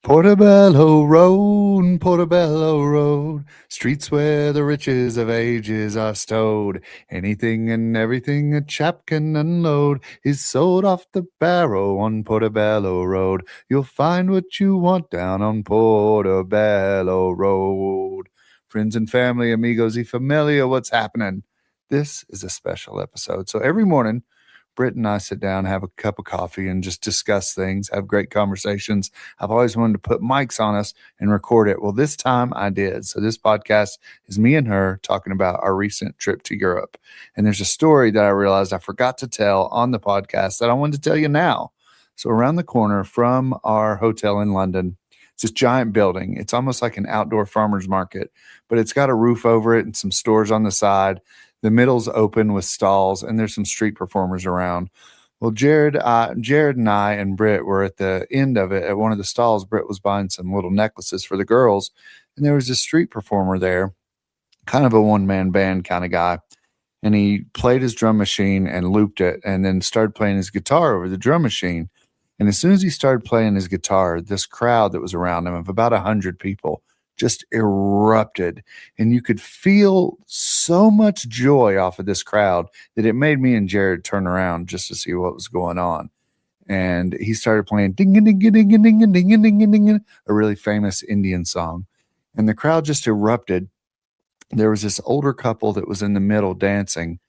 Portobello Road, Portobello Road, streets where the riches of ages are stowed. Anything and everything a chap can unload is sold off the barrow on Portobello Road. You'll find what you want down on Portobello Road. Friends and family, amigos y familia, what's happening? This is a special episode. So every morning, Brit and I sit down, have a cup of coffee, and just discuss things, have great conversations. I've always wanted to put mics on us and record it. Well, this time I did. So this podcast is me and her talking about our recent trip to Europe. And there's a story that I realized I forgot to tell on the podcast that I wanted to tell you now. So around the corner from our hotel in London, it's this giant building. It's almost like an outdoor farmer's market, but it's got a roof over it and some stores on the side. The middle's open with stalls, and there's some street performers around. Well, Jared and I and Brit were at the end of it at one of the stalls. Brit was buying some little necklaces for the girls, and there was a street performer there, kind of a one-man band kind of guy. And he played his drum machine and looped it and then started playing his guitar over the drum machine. And as soon as he started playing his guitar, this crowd that was around him of about 100 people just erupted, and you could feel so much joy off of this crowd that it made me and Jared turn around just to see what was going on. And he started playing ding ding ding ding ding ding ding ding ding, a really famous Indian song, and the crowd just erupted. There was this older couple that was in the middle dancing,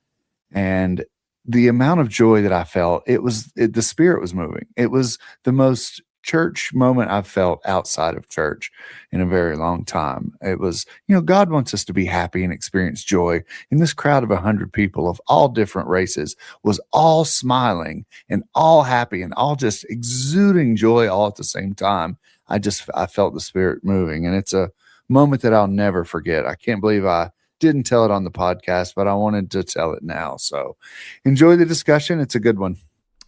and the amount of joy that I felt, the spirit was moving. It was the most church moment I've felt outside of church in a very long time. It was, God wants us to be happy and experience joy. And this crowd of 100 people of all different races was all smiling and all happy and all just exuding joy all at the same time. I felt the spirit moving, and it's a moment that I'll never forget. I can't believe I didn't tell it on the podcast, but I wanted to tell it now. So enjoy the discussion. It's a good one.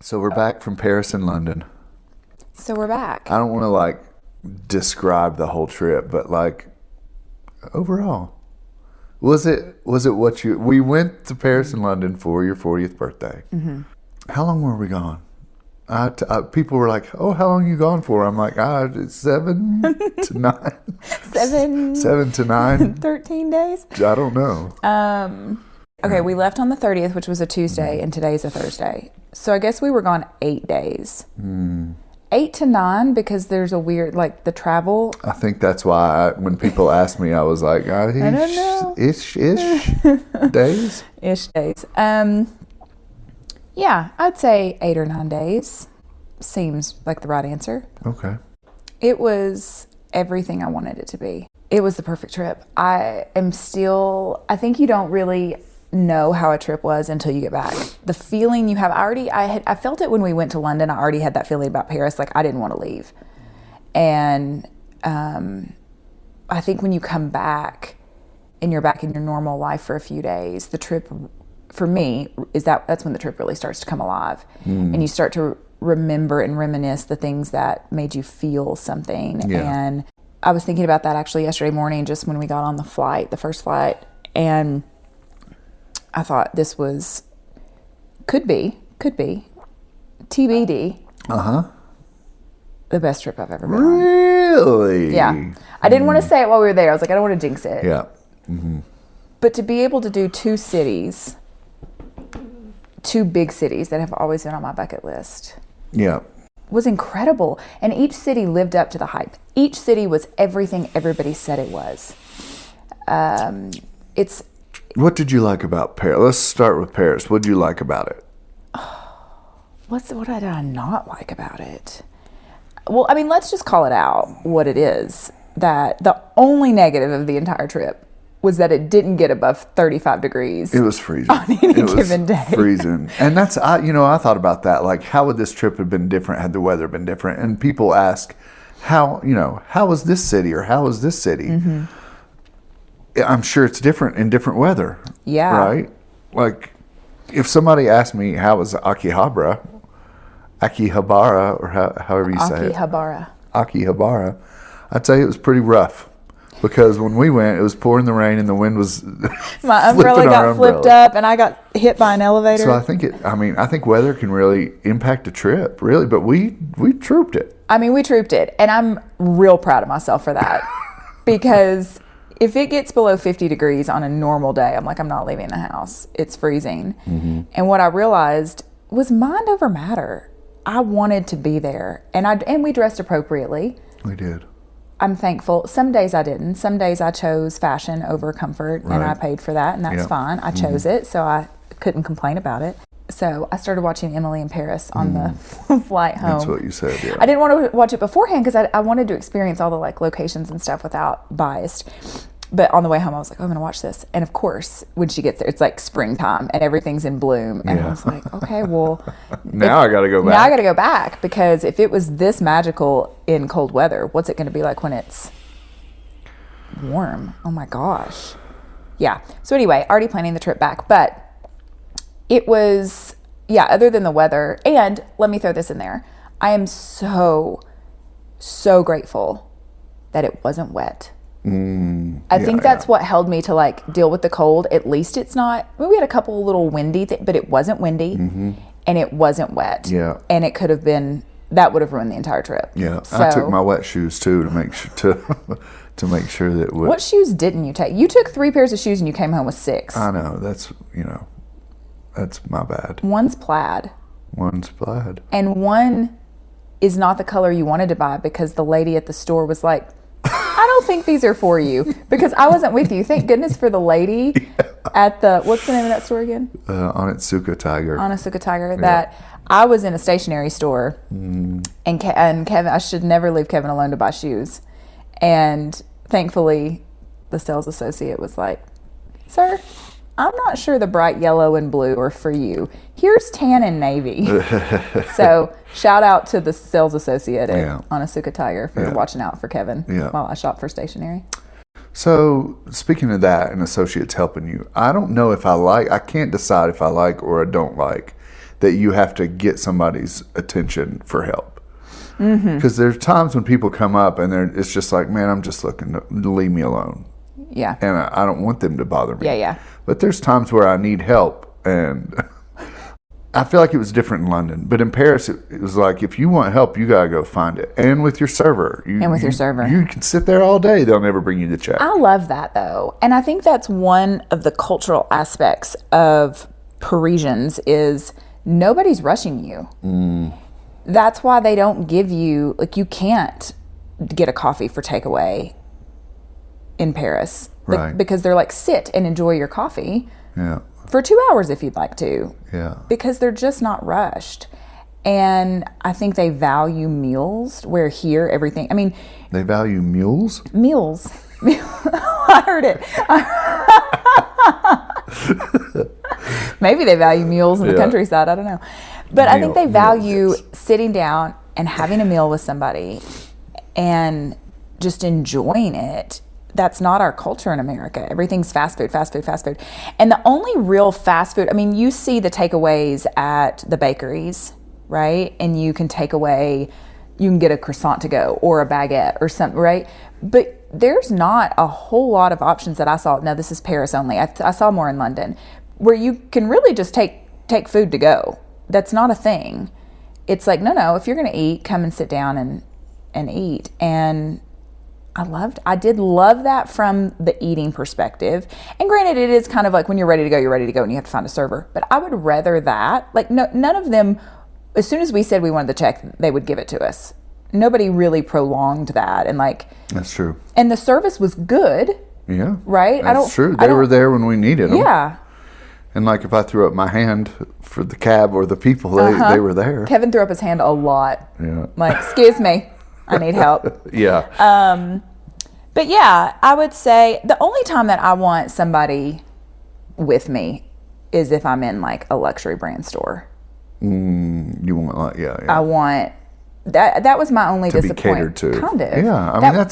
So we're back from Paris and London. So we're back. I don't want to describe the whole trip, but overall, was it what we went to Paris and London for your 40th birthday. Mm-hmm. How long were we gone? People were like, "Oh, how long are you gone for?" I'm like, it's 7 to 9. 7 to 9. 13 days. I don't know. Okay, we left on the 30th, which was a Tuesday, and today's a Thursday. So I guess we were gone 8 days. 8 to 9, because there's a weird, the travel. I think that's why when people ask me, I was like, I don't know. Ish days? Ish days. Yeah, I'd say 8 or 9 days seems like the right answer. Okay. It was everything I wanted it to be. It was the perfect trip. I think you don't really know how a trip was until you get back. The feeling you have, I felt it when we went to London. I already had that feeling about Paris, I didn't want to leave. And I think when you come back and you're back in your normal life for a few days, the trip for me that's when the trip really starts to come alive. And you start to remember and reminisce the things that made you feel something. Yeah. And I was thinking about that actually yesterday morning, just when we got on the first flight, and I thought this could be TBD. The best trip I've ever been on. Really? Yeah. I didn't want to say it while we were there. I was like, I don't want to jinx it. Yeah. Mm-hmm. But to be able to do two big cities that have always been on my bucket list. Yeah. Was incredible. And each city lived up to the hype. Each city was everything everybody said it was. What did you like about Paris? Let's start with Paris. What did you like about it? What did I not like about it? Well, let's just call it out what it is. That the only negative of the entire trip was that it didn't get above 35 degrees. It was freezing. On any given day. Freezing. And that's, I thought about that. How would this trip have been different had the weather been different? And people ask, how was this city or how was this city? Mm-hmm. I'm sure it's different in different weather. Yeah. Right? If somebody asked me how was Akihabara, or however you say it. Akihabara. Akihabara, I'd say it was pretty rough. Because when we went, it was pouring the rain and the wind was My umbrella got flipped up and I got hit by an elevator. So I think weather can really impact a trip, really. But we trooped it. I mean, we trooped it, and I'm real proud of myself for that. Because if it gets below 50 degrees on a normal day, I'm like, I'm not leaving the house. It's freezing. Mm-hmm. And what I realized was mind over matter. I wanted to be there, and we dressed appropriately. We did. I'm thankful. Some days I didn't. Some days I chose fashion over comfort, and I paid for that, and that's fine. I chose it, so I couldn't complain about it. So I started watching Emily in Paris on the flight home. That's what you said, yeah. I didn't want to watch it beforehand because I wanted to experience all the locations and stuff without biased. But on the way home, I was like, oh, I'm going to watch this. And of course, when she gets there, it's like springtime and everything's in bloom. And I was like, okay, well. Now I got to go back. Now I got to go back because if it was this magical in cold weather, what's it going to be like when it's warm? Oh my gosh. Yeah. So anyway, already planning the trip back. But it was, other than the weather. And let me throw this in there. I am so, so grateful that it wasn't wet. I think that's what held me to deal with the cold. At least it's not. I mean, we had a couple little windy but it wasn't windy, and it wasn't wet. Yeah, and it could have been. That would have ruined the entire trip. Yeah, so, I took my wet shoes too to make sure to make sure that. What shoes didn't you take? You took 3 pairs of shoes and you came home with 6. I know that's that's my bad. One's plaid. And one is not the color you wanted to buy because the lady at the store was like, I don't think these are for you, because I wasn't with you. Thank goodness for the lady at the, what's the name of that store again? Onitsuka Tiger. That I was in a stationery store, and Kevin, I should never leave Kevin alone to buy shoes. And thankfully, the sales associate was like, sir, I'm not sure the bright yellow and blue are for you. Here's tan and navy. So shout out to the sales associate at Onitsuka Tiger for watching out for Kevin while I shop for stationery. So speaking of that and associates helping you, I don't know if I can't decide if I like or I don't like that you have to get somebody's attention for help. Because there's times when people come up and it's just like, man, I'm just looking to leave me alone. Yeah. And I don't want them to bother me. Yeah. But there's times where I need help, and I feel like it was different in London. But in Paris, it was like, if you want help, you got to go find it. And with your server. You can sit there all day. They'll never bring you the check. I love that, though. And I think that's one of the cultural aspects of Parisians is nobody's rushing you. That's why they don't give you, you can't get a coffee for takeaway in Paris. Right. Because they're like, sit and enjoy your coffee for 2 hours if you'd like to. Yeah. Because they're just not rushed. And I think they value meals, where here everything, They value mules? Meals. I heard it. Maybe they value meals in the countryside, I don't know. But I think they value sitting down and having a meal with somebody and just enjoying it. That's not our culture in America. Everything's fast food. And the only real fast food, you see the takeaways at the bakeries, right? And you can take away, you can get a croissant to go or a baguette or something, right? But there's not a whole lot of options that I saw. Now, this is Paris only. I saw more in London, where you can really just take food to go. That's not a thing. It's like, no, if you're going to eat, come and sit down and eat. And I did love that from the eating perspective. And granted, it is kind of like when you're ready to go, and you have to find a server. But I would rather that. None of them, as soon as we said we wanted the check, they would give it to us. Nobody really prolonged that. And that's true. And the service was good. Yeah. Right? That's true. They were there when we needed them. Yeah. And if I threw up my hand for the cab or the people, they were there. Kevin threw up his hand a lot. Yeah. Excuse me, I need help. Yeah. But yeah, I would say the only time that I want somebody with me is if I'm in a luxury brand store. You want I want that. That was my only disappointment. To be catered to. Kind of. Yeah,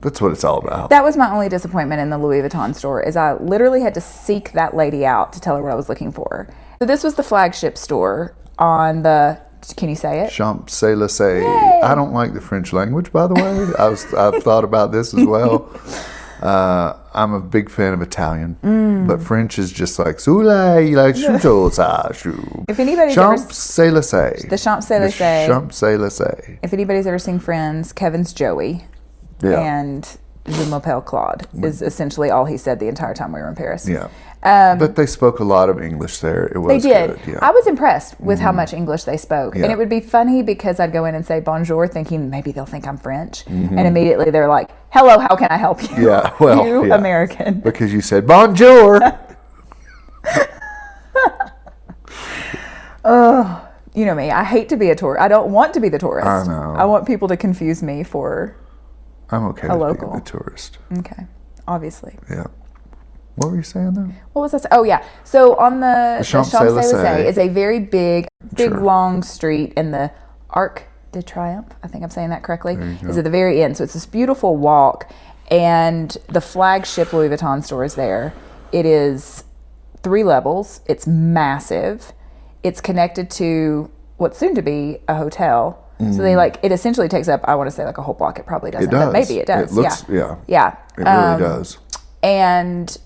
that's what it's all about. That was my only disappointment in the Louis Vuitton store, is I literally had to seek that lady out to tell her what I was looking for. So this was the flagship store on the, can you say it? Champs-Élysées. I don't like the French language, by the way. I've thought about this as well. I'm a big fan of Italian, but French is just like soulay, like chou. If anybody's Champs-Élysées. The Champs-Élysées. Champs-Élysées. If anybody's ever seen Friends, Kevin's Joey. Yeah. And Je m'appelle Claude is essentially all he said the entire time we were in Paris. Yeah. But they spoke a lot of English there. It was They did. Good, yeah. I was impressed with how much English they spoke. Yeah. And it would be funny because I'd go in and say bonjour thinking maybe they'll think I'm French. And immediately they're like, hello, how can I help you? Yeah, well, you yeah. American. Because you said bonjour. Oh, you know me. I hate to be a tourist. I don't want to be the tourist. I know. I want people to confuse me for I'm okay a with local. being a tourist. Okay, obviously. Yeah. What were you saying though? What was that? Oh yeah. So on the Champs-Élysées is a very big, Sure. long street, and the Arc de Triomphe, I think I'm saying that correctly, is at the very end. So it's this beautiful walk, and the flagship Louis Vuitton store is there. It is 3 levels. It's massive. It's connected to what's soon to be a hotel. So they it essentially takes up, I want to say like a whole block. It probably doesn't, It does. but maybe it does. It looks, Yeah. It really does. And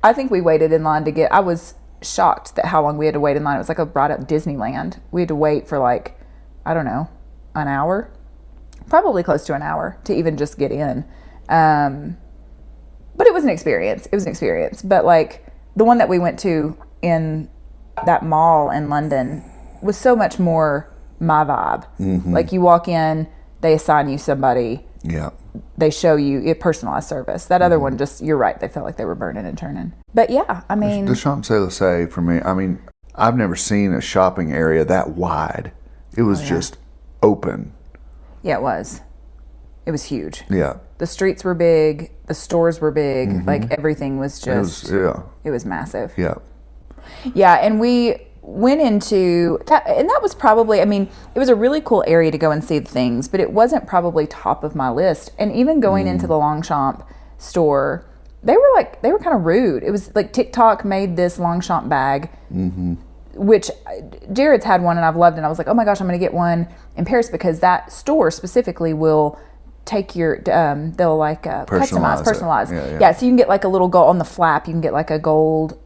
I think we waited in line to get, I was shocked that how long we had to wait in line. It was like a brought up Disneyland. We had to wait for I don't know, an hour, probably close to an hour to even just get in. But it was an experience. But the one that we went to in that mall in London was so much more my vibe. Like you walk in, they assign you somebody. Yeah. They show you personalized service. That other one, just, you're right, they felt like they were burning and turning. But yeah, I mean, The Champs-Élysées for me, I've never seen a shopping area that wide. It was just open. yeah, it was huge. Yeah. The streets were big, the stores were big, everything was It was, just, yeah. it was massive. Yeah. Yeah, and we went into, and that was probably, it was a really cool area to go and see things, but it wasn't probably top of my list. And even going into the Longchamp store, they were kind of rude. It was like TikTok made this Longchamp bag, which Jared's had one and I've loved it. And I was like, oh my gosh, I'm going to get one in Paris because that store specifically will take your, they'll personalize. Yeah. So you can get like a little gold on the flap. You can get like a gold,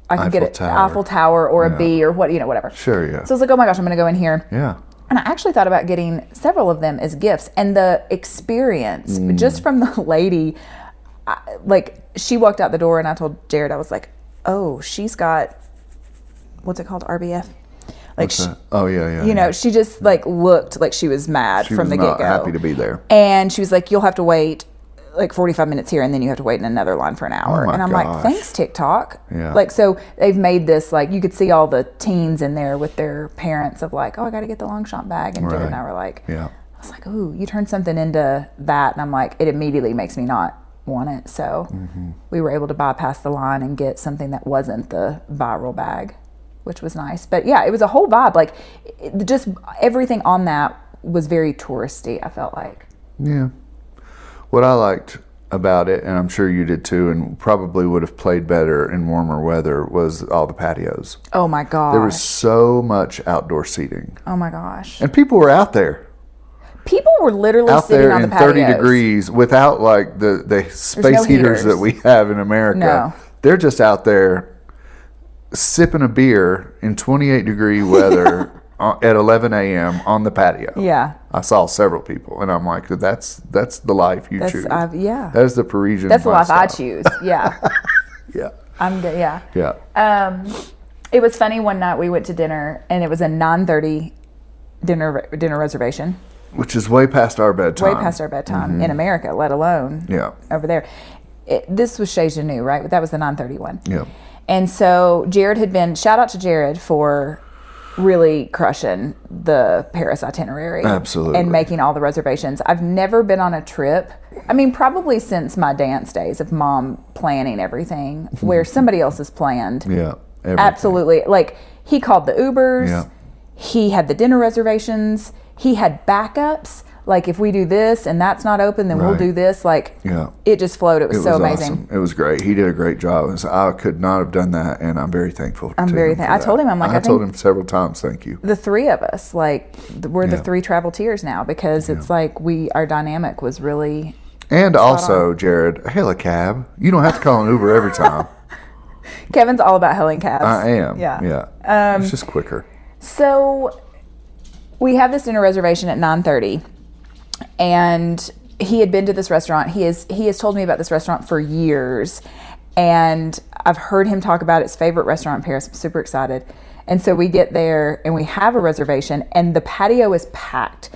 I can get an Eiffel Tower or a bee or whatever. Sure, yeah. So I was like, oh my gosh, I'm going to go in here. Yeah. And I actually thought about getting several of them as gifts. And the experience, just from the lady, she walked out the door and I told Jared, I was like, oh, she's got, what's it called, RBF? Oh, yeah. You know, she just looked like she was mad from the get-go. She was not happy to be there. And she was like, you'll have to wait 45 minutes here and then you have to wait in another line for an hour. Oh, and I'm gosh. like, thanks, TikTok. Yeah. So they've made this, you could see all the teens in there with their parents of oh, I got to get the Longchamp bag. And Jared and I were like, yeah. I was like, ooh, you turned something into that. And I'm like, it immediately makes me not want it. So we were able to bypass the line and get something that wasn't the viral bag, which was nice. But yeah, it was a whole vibe. Just everything on that was very touristy, I felt like. Yeah. What I liked about it, and I'm sure you did too, and probably would have played better in warmer weather, was all the patios. Oh my gosh. There was so much outdoor seating. Oh my gosh. And people were out there. People were literally Out sitting there on the in patios. 30 degrees without the space no heaters heaters. that we have in America. No. They're just out there sipping a beer in 28-degree weather at 11 a.m. on the patio. Yeah. I saw several people, and I'm like, that's the life you choose. Yeah. That is the Parisian That's the life I lifestyle. choose. Yeah. Yeah. I'm good. Yeah. Yeah. It was funny one night we went to dinner and it was a 9:30 dinner reservation. Which is way past our bedtime. Way past our bedtime in America, let alone over there. This was Chez Genou, right? That was the 9:30 one. Yeah. And so Jared had been, shout out to Jared for really crushing the Paris itinerary. Absolutely. And making all the reservations. I've never been on a trip, probably since my dance days of mom planning everything, where somebody else has planned. Yeah. Everything. Absolutely. He called the Ubers. Yeah. He had the dinner reservations. He had backups. If we do this and that's not open, then we'll do this. It just flowed. It was so amazing. Awesome. It was great. He did a great job. I could not have done that, and I'm very thankful. I'm very thankful. I told him, I told him several times, thank you. The three of us, we're the three travel tiers now because it's our dynamic was really And also, Jared, hail a cab. You don't have to call an Uber every time. Kevin's all about hailing cabs. I am. Yeah. It's just quicker. So we have this dinner reservation at 9:30, and he had been to this restaurant. He has told me about this restaurant for years, and I've heard him talk about his favorite restaurant in Paris. I'm super excited. And so we get there and we have a reservation, and the patio is packed.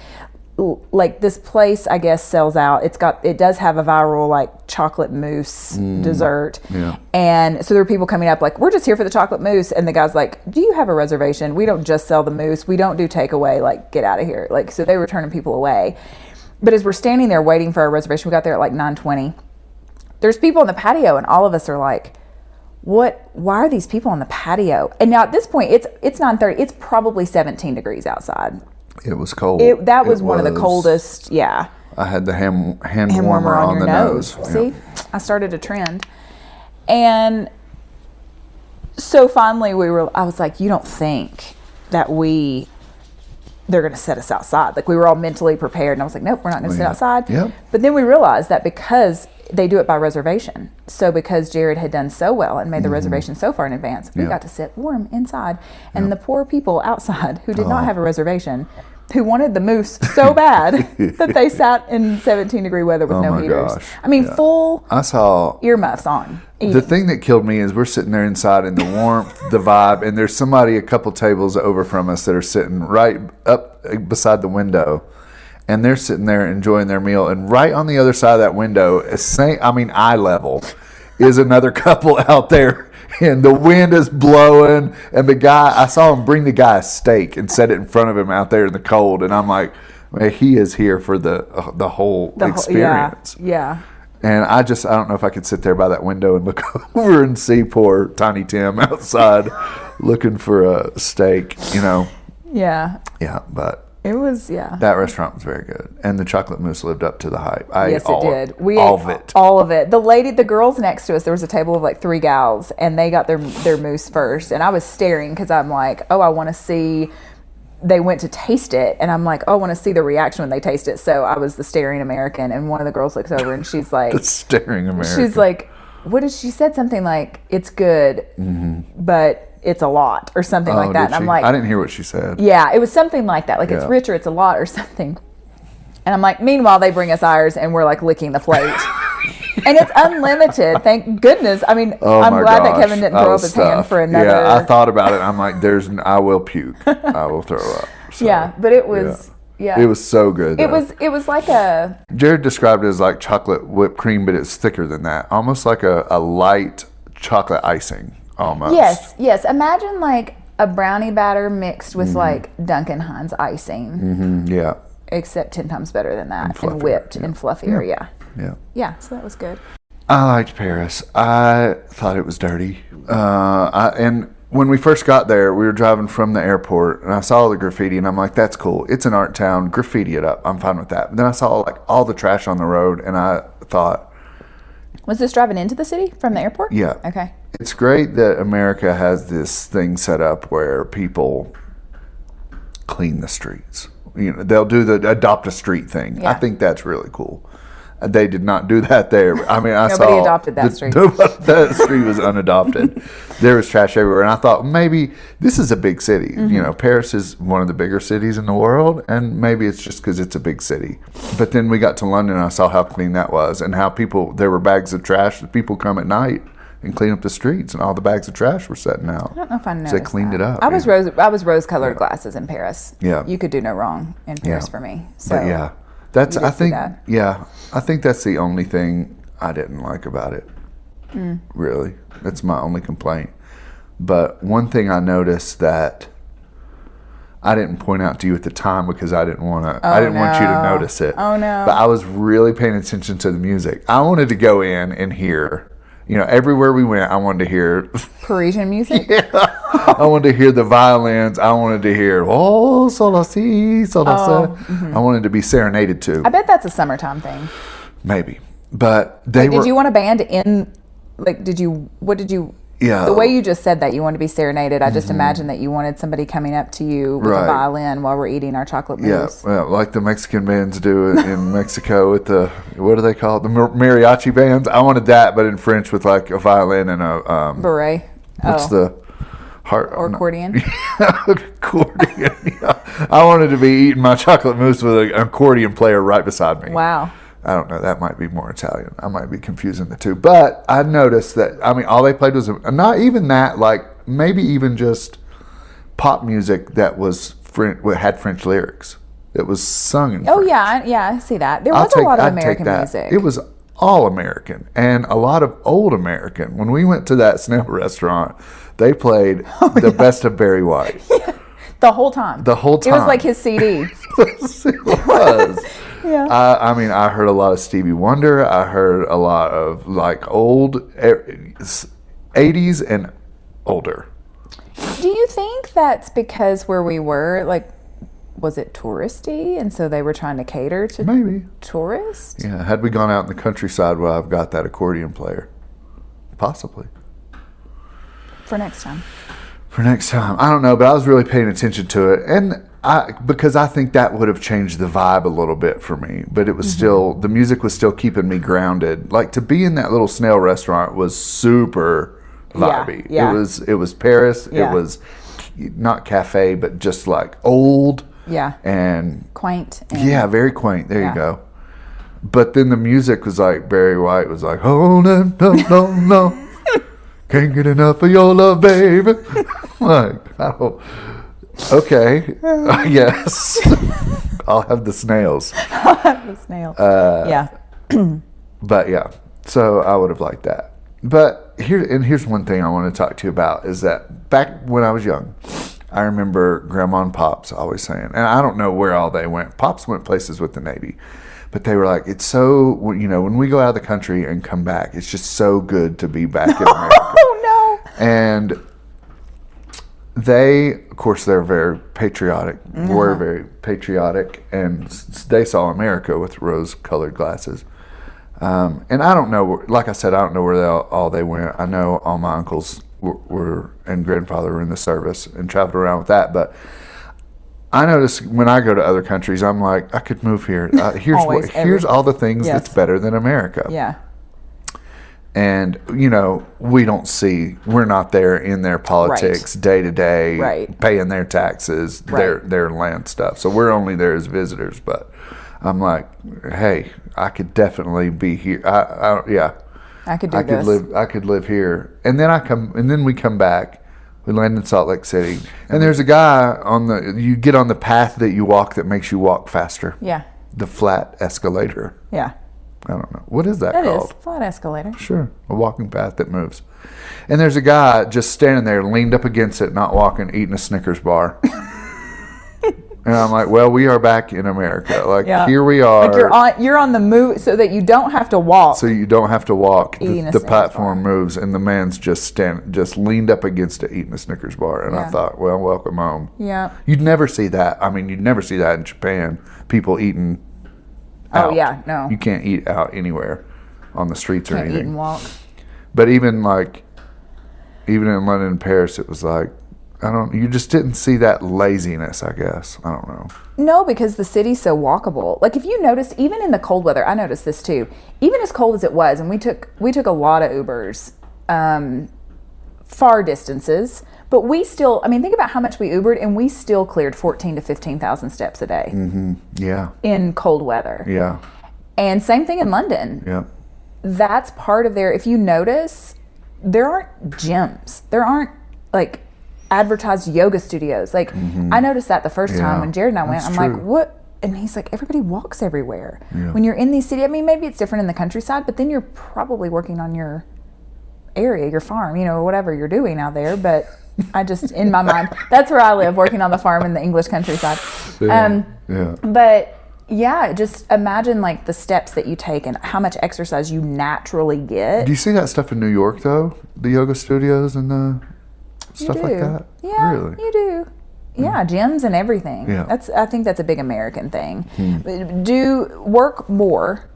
Like, this place, I guess, sells out. It does have a viral, like, chocolate mousse dessert. Yeah. And so there are people coming up like, we're just here for the chocolate mousse. And the guy's like, do you have a reservation? We don't just sell the mousse. We don't do takeaway. Like, get out of here. Like, so they were turning people away. But as we're standing there waiting for our reservation, we got there at like 9:20. There's people on the patio, and all of us are like, why are these people on the patio? And now at this point, it's 9:30. It's probably 17 degrees outside. It was cold. That was one of the coldest. Yeah. I had the hand warmer on the nose. See, I started a trend. And so finally I was like, you don't think that they're going to set us outside? Like, we were all mentally prepared, and I was like, nope, we're not going to sit outside. Yep. But then we realized that because they do it by reservation, so because Jared had done so well and made the reservation so far in advance, we got to sit warm inside. And the poor people outside who did not have a reservation, who wanted the mousse so bad that they sat in 17-degree weather with no heaters. Gosh. I mean, full I saw earmuffs on. The thing that killed me is we're sitting there inside in the warmth, the vibe, and there's somebody a couple tables over from us that are sitting right up beside the window, and they're sitting there enjoying their meal, and right on the other side of that window, eye level, is another couple out there, and the wind is blowing, and I saw him bring the guy a steak and set it in front of him out there in the cold, and I'm like, man, he is here for the whole experience. Yeah. And I don't know if I could sit there by that window and look over and see poor Tiny Tim outside looking for a steak, Yeah. Yeah, but it was, that restaurant was very good. And the chocolate mousse lived up to the hype. Yes, it did. We all ate of it. All of it. The girls next to us, there was a table of like 3 gals, and they got their mousse first. And I was staring because I'm like, I want to see. They went to taste it, and I'm like, I want to see the reaction when they taste it. So I was the staring American, and one of the girls looks over, and she's like, the staring American. She's like, she said something like, it's good, but it's a lot, or something like that. And I'm like, I didn't hear what she said. Yeah, it was something like that. Like, it's rich or it's a lot or something. And I'm like, meanwhile, they bring us ours, and we're like licking the plate. And it's unlimited, thank goodness. I mean, I'm glad that Kevin didn't throw up his hand for another. Yeah, I thought about it. I'm like, I will puke. I will throw up. So, yeah, but it was, It was so good. It was like Jared described it as like chocolate whipped cream, but it's thicker than that. Almost like a light chocolate icing, almost. Yes. Imagine like a brownie batter mixed with like Duncan Hines icing. Yeah. Except 10 times better than that, and whipped and fluffier. Yeah, so that was good. I liked Paris. I thought it was dirty. And when we first got there, we were driving from the airport, and I saw the graffiti, and I'm like, that's cool. It's an art town. Graffiti it up. I'm fine with that. But then I saw like all the trash on the road, and I thought... Was this driving into the city from the airport? Yeah. Okay. It's great that America has this thing set up where people clean the streets. They'll do the adopt a street thing. Yeah. I think that's really cool. They did not do that there. I mean, Nobody adopted that street. That street was unadopted. There was trash everywhere. And I thought, maybe this is a big city. Paris is one of the bigger cities in the world, and maybe it's just because it's a big city. But then we got to London, and I saw how clean that was, and how there were bags of trash. People come at night and clean up the streets, and all the bags of trash were setting out. I don't know if I noticed so they cleaned it up. I was rose-colored glasses in Paris. Yeah. You could do no wrong in Paris for me. So but yeah. I think that's the only thing I didn't like about it. Really. That's my only complaint. But one thing I noticed that I didn't point out to you at the time because I didn't want you to notice it. Oh no. But I was really paying attention to the music. I wanted to go in and hear, everywhere we went, I wanted to hear Parisian music. I wanted to hear the violins. I wanted to hear sol si sol I wanted to be serenaded to. I bet that's a summertime thing. Maybe, but did you want a band in? Like, what did you Yeah. The way you just said that, you want to be serenaded. I just imagine that you wanted somebody coming up to you with a violin while we're eating our chocolate mousse. Yeah, like the Mexican bands do in Mexico with the, what do they call it? The mariachi bands. I wanted that, but in French with like a violin and a beret. What's the heart or accordion? Accordion. Yeah. I wanted to be eating my chocolate mousse with an accordion player right beside me. Wow. I don't know. That might be more Italian. I might be confusing the two. But I noticed that, I mean, all they played was, not even that, like maybe even just pop music that was had French lyrics. It was sung in French. Yeah, I see that. There was a lot of American music. It was all American and a lot of old American. When we went to that Snail restaurant, they played the best of Barry White. Yeah. The whole time. The whole time. It was like his CD. It was. Yeah. I mean, I heard a lot of Stevie Wonder. I heard a lot of like old 80s and older. Do you think that's because where we were, like, was it touristy, and so they were trying to cater to maybe tourists? Yeah. Had we gone out in the countryside where I've got that accordion player, possibly. For next time. I don't know, but I was really paying attention to it, and because I think that would have changed the vibe a little bit for me. But it was still, the music was still keeping me grounded. Like, to be in that little Snail restaurant was super vibey. Yeah. It was Paris. Yeah. It was not cafe, but just like old. Yeah. And quaint. Yeah, very quaint. There you go. But then the music was like, Barry White was like, oh no. Can't get enough of your love, baby. Like, I don't. Okay, I guess I'll have the Snails. Yeah. But yeah, so I would have liked that. But here's one thing I want to talk to you about is that back when I was young, I remember Grandma and Pops always saying, and I don't know where all they went. Pops went places with the Navy, but they were like, it's so, when we go out of the country and come back, it's just so good to be back in America. Oh no! And they, of course, they're very patriotic, were very patriotic, and they saw America with rose-colored glasses. And I don't know, like I said, I don't know where all they went. I know all my uncles were and grandfather were in the service and traveled around with that, but I notice when I go to other countries, I'm like, I could move here. Here's all the things that's better than America. Yeah. And, we're not there in their politics day to day, paying their taxes, their land stuff. So we're only there as visitors. But I'm like, hey, I could definitely be here. I could do this. I could live here. And then we come back. We land in Salt Lake City. And there's a guy you get on the path that you walk that makes you walk faster. Yeah. The flat escalator. Yeah. I don't know. What is that called? That is flat escalator. Sure. A walking path that moves. And there's a guy just standing there leaned up against it, not walking, eating a Snickers bar. And I'm like, well, we are back in America. Like, here we are. Like you're on the move so that you don't have to walk. So you don't have to walk. The platform moves, and the man's just leaned up against it, eating a Snickers bar. And I thought, well, welcome home. Yeah. You'd never see that. I mean, you'd never see that in Japan. People eating out. Oh, yeah, no. You can't eat out anywhere on the streets or anything. Can't eat and walk. But even in London and Paris, it was like, you just didn't see that laziness, I guess. I don't know. No, because the city's so walkable. Like, if you noticed, even in the cold weather, I noticed this too. Even as cold as it was, and we took a lot of Ubers, far distances, but we still, think about how much we Ubered, and we still cleared 14 to 15,000 steps a day. Mm-hmm. Yeah. In cold weather. Yeah. And same thing in London. Yeah. That's part of if you notice, there aren't gyms. There aren't, like, advertised yoga studios. Like, I noticed that the first time when Jared and I went. I'm like, what? And he's like, everybody walks everywhere. Yeah. When you're in these cities, maybe it's different in the countryside, but then you're probably working on your area, your farm, or whatever you're doing out there. But I just, in my mind, that's where I live, working on the farm in the English countryside. But yeah, just imagine like the steps that you take and how much exercise you naturally get. Do you see that stuff in New York though? The yoga studios and the stuff like that? Yeah, really? You do. Yeah, gyms and everything. Yeah. I think that's a big American thing. Do work more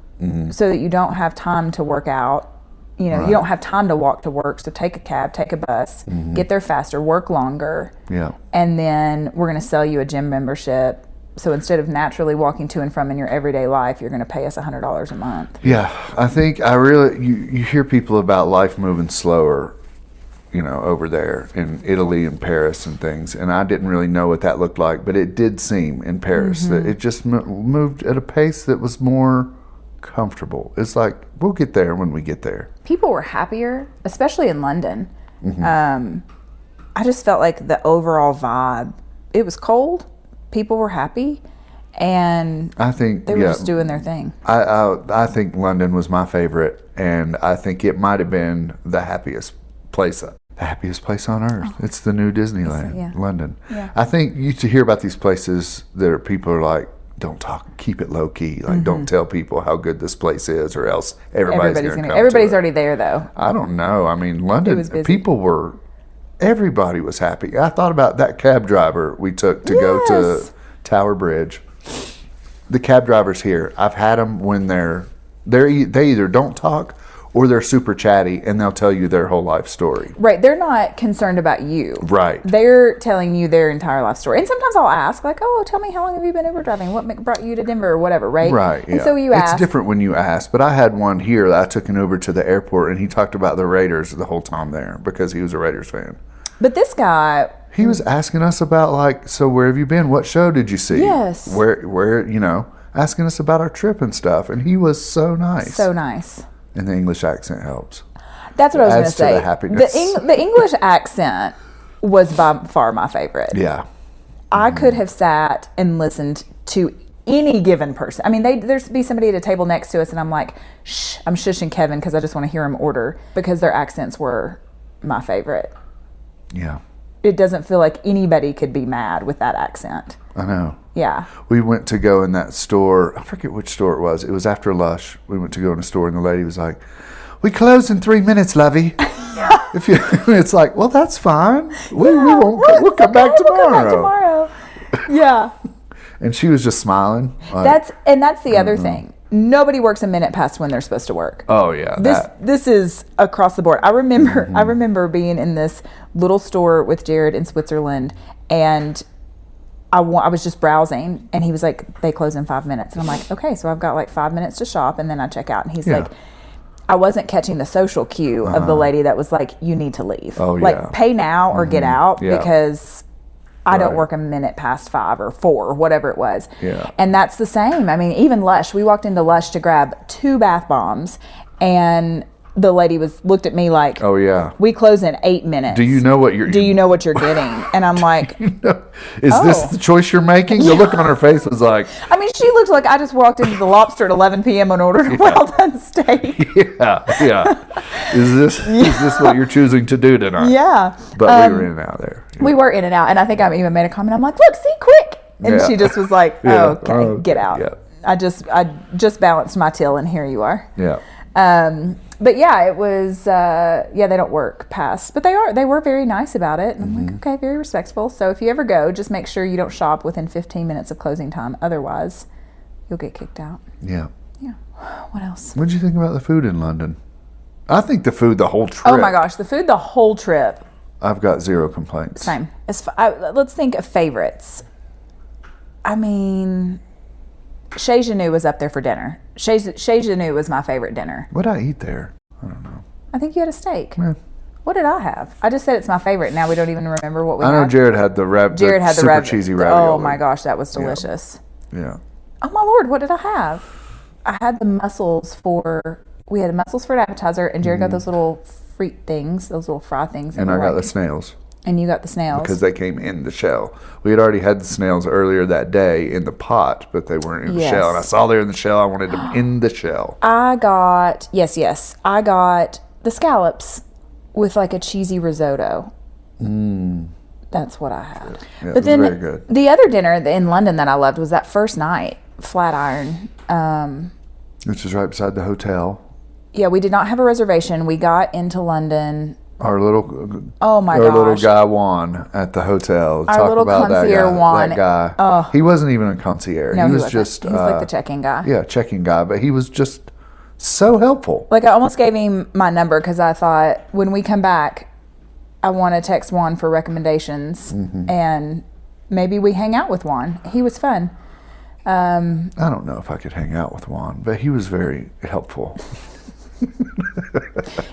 so that you don't have time to work out You know, you don't have time to walk to work, so take a cab, take a bus, get there faster, work longer. Yeah. And then we're going to sell you a gym membership. So instead of naturally walking to and from in your everyday life, you're going to pay us $100 a month. Yeah, I think you hear people about life moving slower, you know, over there in Italy and Paris and things. And I didn't really know what that looked like, but it did seem in Paris that it just moved at a pace that was more comfortable. It's like, we'll get there when we get there. People were happier, especially in London. I just felt like the overall vibe, it was cold, people were happy, and I think they were just doing their thing. I think London was my favorite, and I think it might have been the happiest place on earth. It's the new Disneyland, London. Yeah. I think you used to hear about these places that people are like, don't talk, keep it low key. Like, don't tell people how good this place is, or else everybody's going to come. Everybody's already there, though. I don't know. I mean, London, was busy. Everybody was happy. I thought about that cab driver we took to go to Tower Bridge. The cab drivers here, I've had them when they either don't talk or they're super chatty, and they'll tell you their whole life story. Right. They're not concerned about you. Right. They're telling you their entire life story. And sometimes I'll ask, like, oh, tell me, how long have you been Uber driving? What brought you to Denver or whatever, right? Right. And so you ask. It's different when you ask. But I had one here that I took an Uber to the airport, and he talked about the Raiders the whole time there because he was a Raiders fan. But this guy... He was asking us about, like, so where have you been? What show did you see? Yes. Where, you know, asking us about our trip and stuff. And he was so nice. So nice. And the English accent helps. That's what I was going to say. The happiness. The English accent was by far my favorite. Yeah. I could have sat and listened to any given person. I mean, there'd be somebody at a table next to us, and I'm like, shh, I'm shushing Kevin because I just want to hear him order, because their accents were my favorite. Yeah. It doesn't feel like anybody could be mad with that accent. I know. Yeah. We went to go in that store. I forget which store it was. It was after Lush. We went to go in a store, and the lady was like, we close in 3 minutes, lovey. It's like, well, that's fine. We'll come back tomorrow. Yeah. And she was just smiling. Like, that's the other thing. Nobody works a minute past when they're supposed to work. Oh yeah. This is across the board. I remember being in this little store with Jared in Switzerland, and I was just browsing, and he was like, they close in 5 minutes. And I'm like, okay, so I've got like 5 minutes to shop, and then I check out. And he's like, I wasn't catching the social cue of the lady that was like, you need to leave. Oh, like, pay now or get out, because I don't work a minute past 5 or 4 or whatever it was. Yeah. And that's the same. I mean, even Lush, we walked into Lush to grab 2 bath bombs, and the lady looked at me like, oh yeah, we close in 8 minutes. Do you know what you're getting? And I'm like, is this the choice you're making? The look on her face was like, I mean, she looked like I just walked into the Lobster at 11 p.m. and ordered a well-done steak. Yeah. Is this what you're choosing to do tonight? Yeah. But we were in and out there. We were in and out, and I think I even made a comment. I'm like, look, see, quick. And she just was like, okay, get out. Yeah. I just balanced my till, and here you are. Yeah. But yeah, it was, they don't work past, but they were very nice about it. And I'm like, okay, very respectful. So if you ever go, just make sure you don't shop within 15 minutes of closing time. Otherwise, you'll get kicked out. Yeah. Yeah. What else? What did you think about the food in London? I think the food the whole trip. Oh my gosh, the food the whole trip. I've got 0 complaints. Same. Let's think of favorites. I mean, Chez Genu was up there for dinner. Chez Genu was my favorite dinner. What did I eat there? I don't know. I think you had a steak. Yeah. What did I have? I just said it's my favorite. Now we don't even remember what we had. I know Jared had the super cheesy ravioli. Oh my gosh, that was delicious. Yeah. Oh my Lord, what did I have? I had the mussels we had mussels for an appetizer, and Jared got those little frite things, those little fry things. And I got the snails. And you got the snails. Because they came in the shell. We had already had the snails earlier that day in the pot, but they weren't in the shell. And I saw they were in the shell. I wanted them in the shell. I got the scallops with like a cheesy risotto. That's what I had. Yeah, but then very good. The other dinner in London that I loved was that first night, Flatiron. Which is right beside the hotel. Yeah, we did not have a reservation. We got into London. Our little guy Juan at the hotel. Our little concierge Juan. That guy. He wasn't even a concierge. No, he was just. He was like the check-in guy. Yeah, check-in guy. But he was just So helpful. Like, I almost gave him my number because I thought when we come back, I want to text Juan for recommendations, and maybe we hang out with Juan. He was fun. I don't know if I could hang out with Juan, but he was very helpful.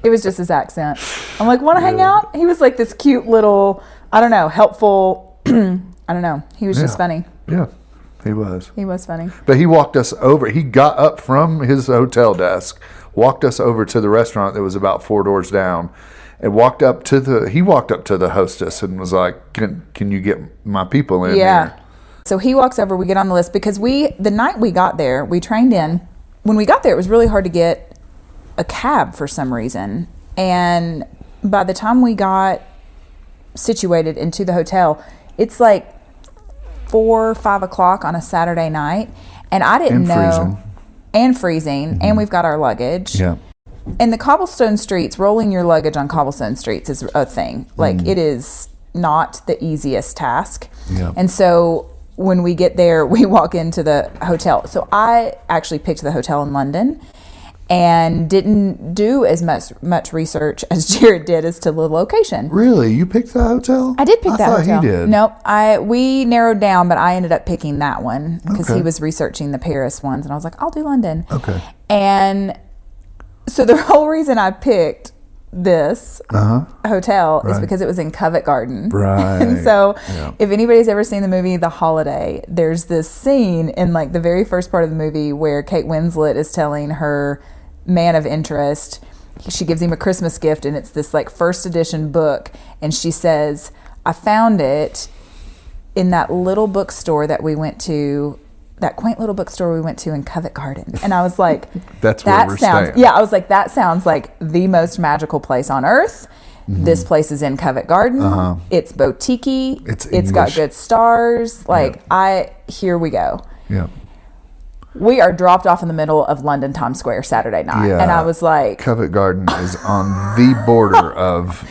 It was just his accent. I'm like, want to hang out? He was like this cute little, I don't know, helpful. I don't know. He was just funny. Yeah, he was. He was funny. But he walked us over. He got up from his hotel desk, walked us over to the restaurant that was about 4 doors down, and walked up to the hostess and was like, can you get my people in here? So he walks over, we get on the list because the night we got there, we trained in. When we got there, it was really hard to get a cab for some reason. And by the time we got situated into the hotel, it's like 4 or 5 o'clock on a Saturday night. And I didn't know. And freezing. And we've got our luggage. Yeah. And the cobblestone streets, rolling your luggage on cobblestone streets is a thing. Like, it is not the easiest task. Yeah. And so when we get there, we walk into the hotel. So I actually picked the hotel in London and didn't do as much research as Jared did as to the location. Really? You picked the hotel? I did pick that hotel. I thought he did. Nope. We narrowed down, but I ended up picking that one because he was researching the Paris ones, and I was like, I'll do London. Okay. And so the whole reason I picked this hotel is because it was in Covent Garden. Right. And so if anybody's ever seen the movie The Holiday, there's this scene in like the very first part of the movie where Kate Winslet is telling her man of interest, she gives him a Christmas gift, and it's this like first edition book, and she says, I found it in that little bookstore that we went to, that quaint little bookstore we went to in Covent Garden. And I was like, that's where we're staying. Yeah, I was like, that sounds like the most magical place on earth. This place is in Covent Garden. It's boutique-y. It's got good stars. Like, here we go. Yeah. We are dropped off in the middle of London Times Square Saturday night. Yeah. And I was like, Covent Garden is on the border of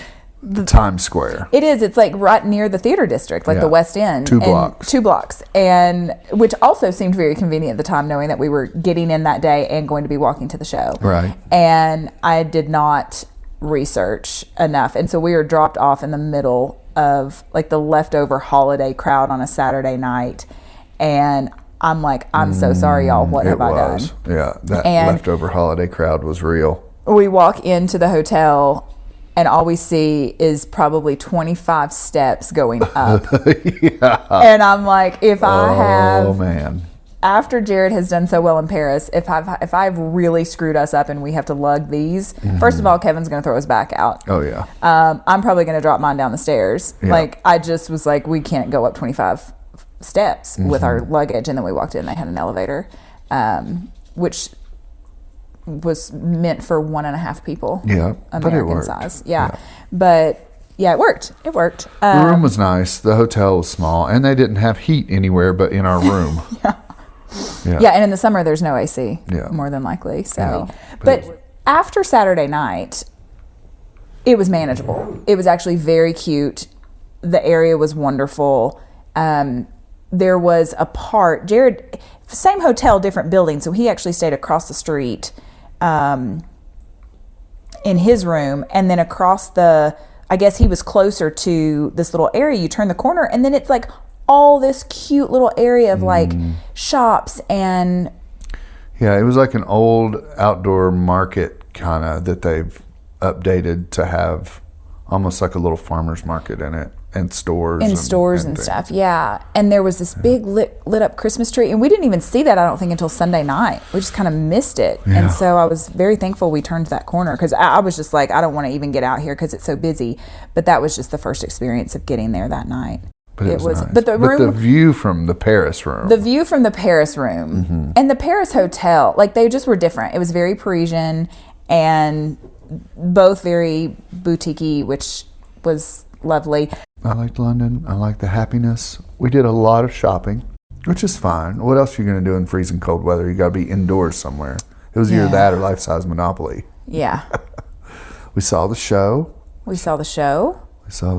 Times Square. It is. It's like right near the theater district, like the West End. 2 blocks. 2 blocks. And which also seemed very convenient at the time, knowing that we were getting in that day and going to be walking to the show. Right. And I did not research enough. And so we were dropped off in the middle of like the leftover holiday crowd on a Saturday night. And I'm like, I'm so sorry, y'all. What have I done? Yeah, that leftover holiday crowd was real. We walk into the hotel, and all we see is probably 25 steps going up. And I'm like, after Jared has done so well in Paris, if I've really screwed us up and we have to lug these, first of all, Kevin's going to throw us back out. Oh, yeah. I'm probably going to drop mine down the stairs. Yeah. Like, I just was like, we can't go up 25 steps with our luggage. And then we walked in, they had an elevator, which was meant for 1.5 people. Yeah, American size. Yeah. But yeah, it worked. The room was nice. The hotel was small, and they didn't have heat anywhere but in our room. Yeah, and in the summer there's no AC. Yeah. More than likely. So, but after Saturday night, it was manageable. It was actually very cute. The area was wonderful. There was a part, Jared, same hotel, different building, so he actually stayed across the street in his room, and then across I guess he was closer to this little area. You turn the corner, and then it's like all this cute little area of like shops and... Yeah, it was like an old outdoor market kind of that they've updated to have almost like a little farmer's market in it. And stores. And stuff, yeah. And there was this big lit up Christmas tree. And we didn't even see that, I don't think, until Sunday night. We just kind of missed it. Yeah. And so I was very thankful we turned that corner, because I was just like, I don't want to even get out here because it's so busy. But that was just the first experience of getting there that night. But it was nice. But the view from the Paris room. The view from the Paris room. And the Paris hotel, like, they just were different. It was very Parisian and both very boutique-y, which was lovely. I liked London. I liked the happiness. We did a lot of shopping, which is fine. What else are you going to do in freezing cold weather? You got to be indoors somewhere. It was either that or life-size Monopoly. Yeah. We saw the show. We saw the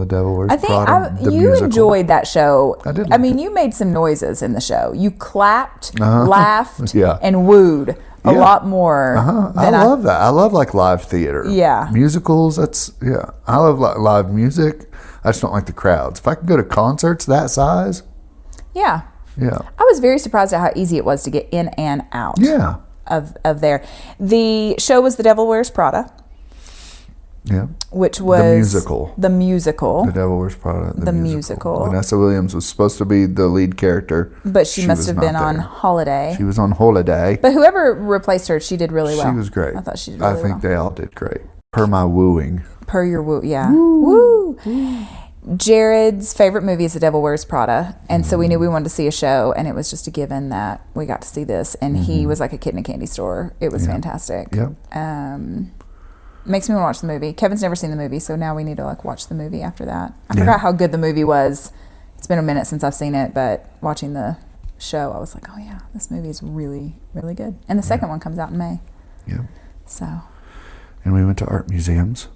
Devil Wears Prada. You enjoyed that show. I did. I mean, you made some noises in the show. You clapped, laughed, and wooed a lot more. I love that. I love like live theater. Yeah. Musicals. I love live music. I just don't like the crowds. If I could go to concerts that size. Yeah. Yeah. I was very surprised at how easy it was to get in and out. Yeah. Of there. The show was The Devil Wears Prada. Yeah. Which was the musical. The Devil Wears Prada. The musical. Vanessa Williams was supposed to be the lead character. But she must have been on holiday. She was on holiday. But whoever replaced her, she did really well. She was great. I thought she did really well. I think they all did great. Per my wooing. Per your woo, yeah. Woo! Jared's favorite movie is The Devil Wears Prada. And so we knew we wanted to see a show, and it was just a given that we got to see this. And he was like a kid in a candy store. It was fantastic. Yep. Makes me want to watch the movie. Kevin's never seen the movie, so now we need to like watch the movie after that. I forgot how good the movie was. It's been a minute since I've seen it, but watching the show, I was like, oh yeah, this movie is really, really good. And the second one comes out in May. Yeah. So. And we went to art museums.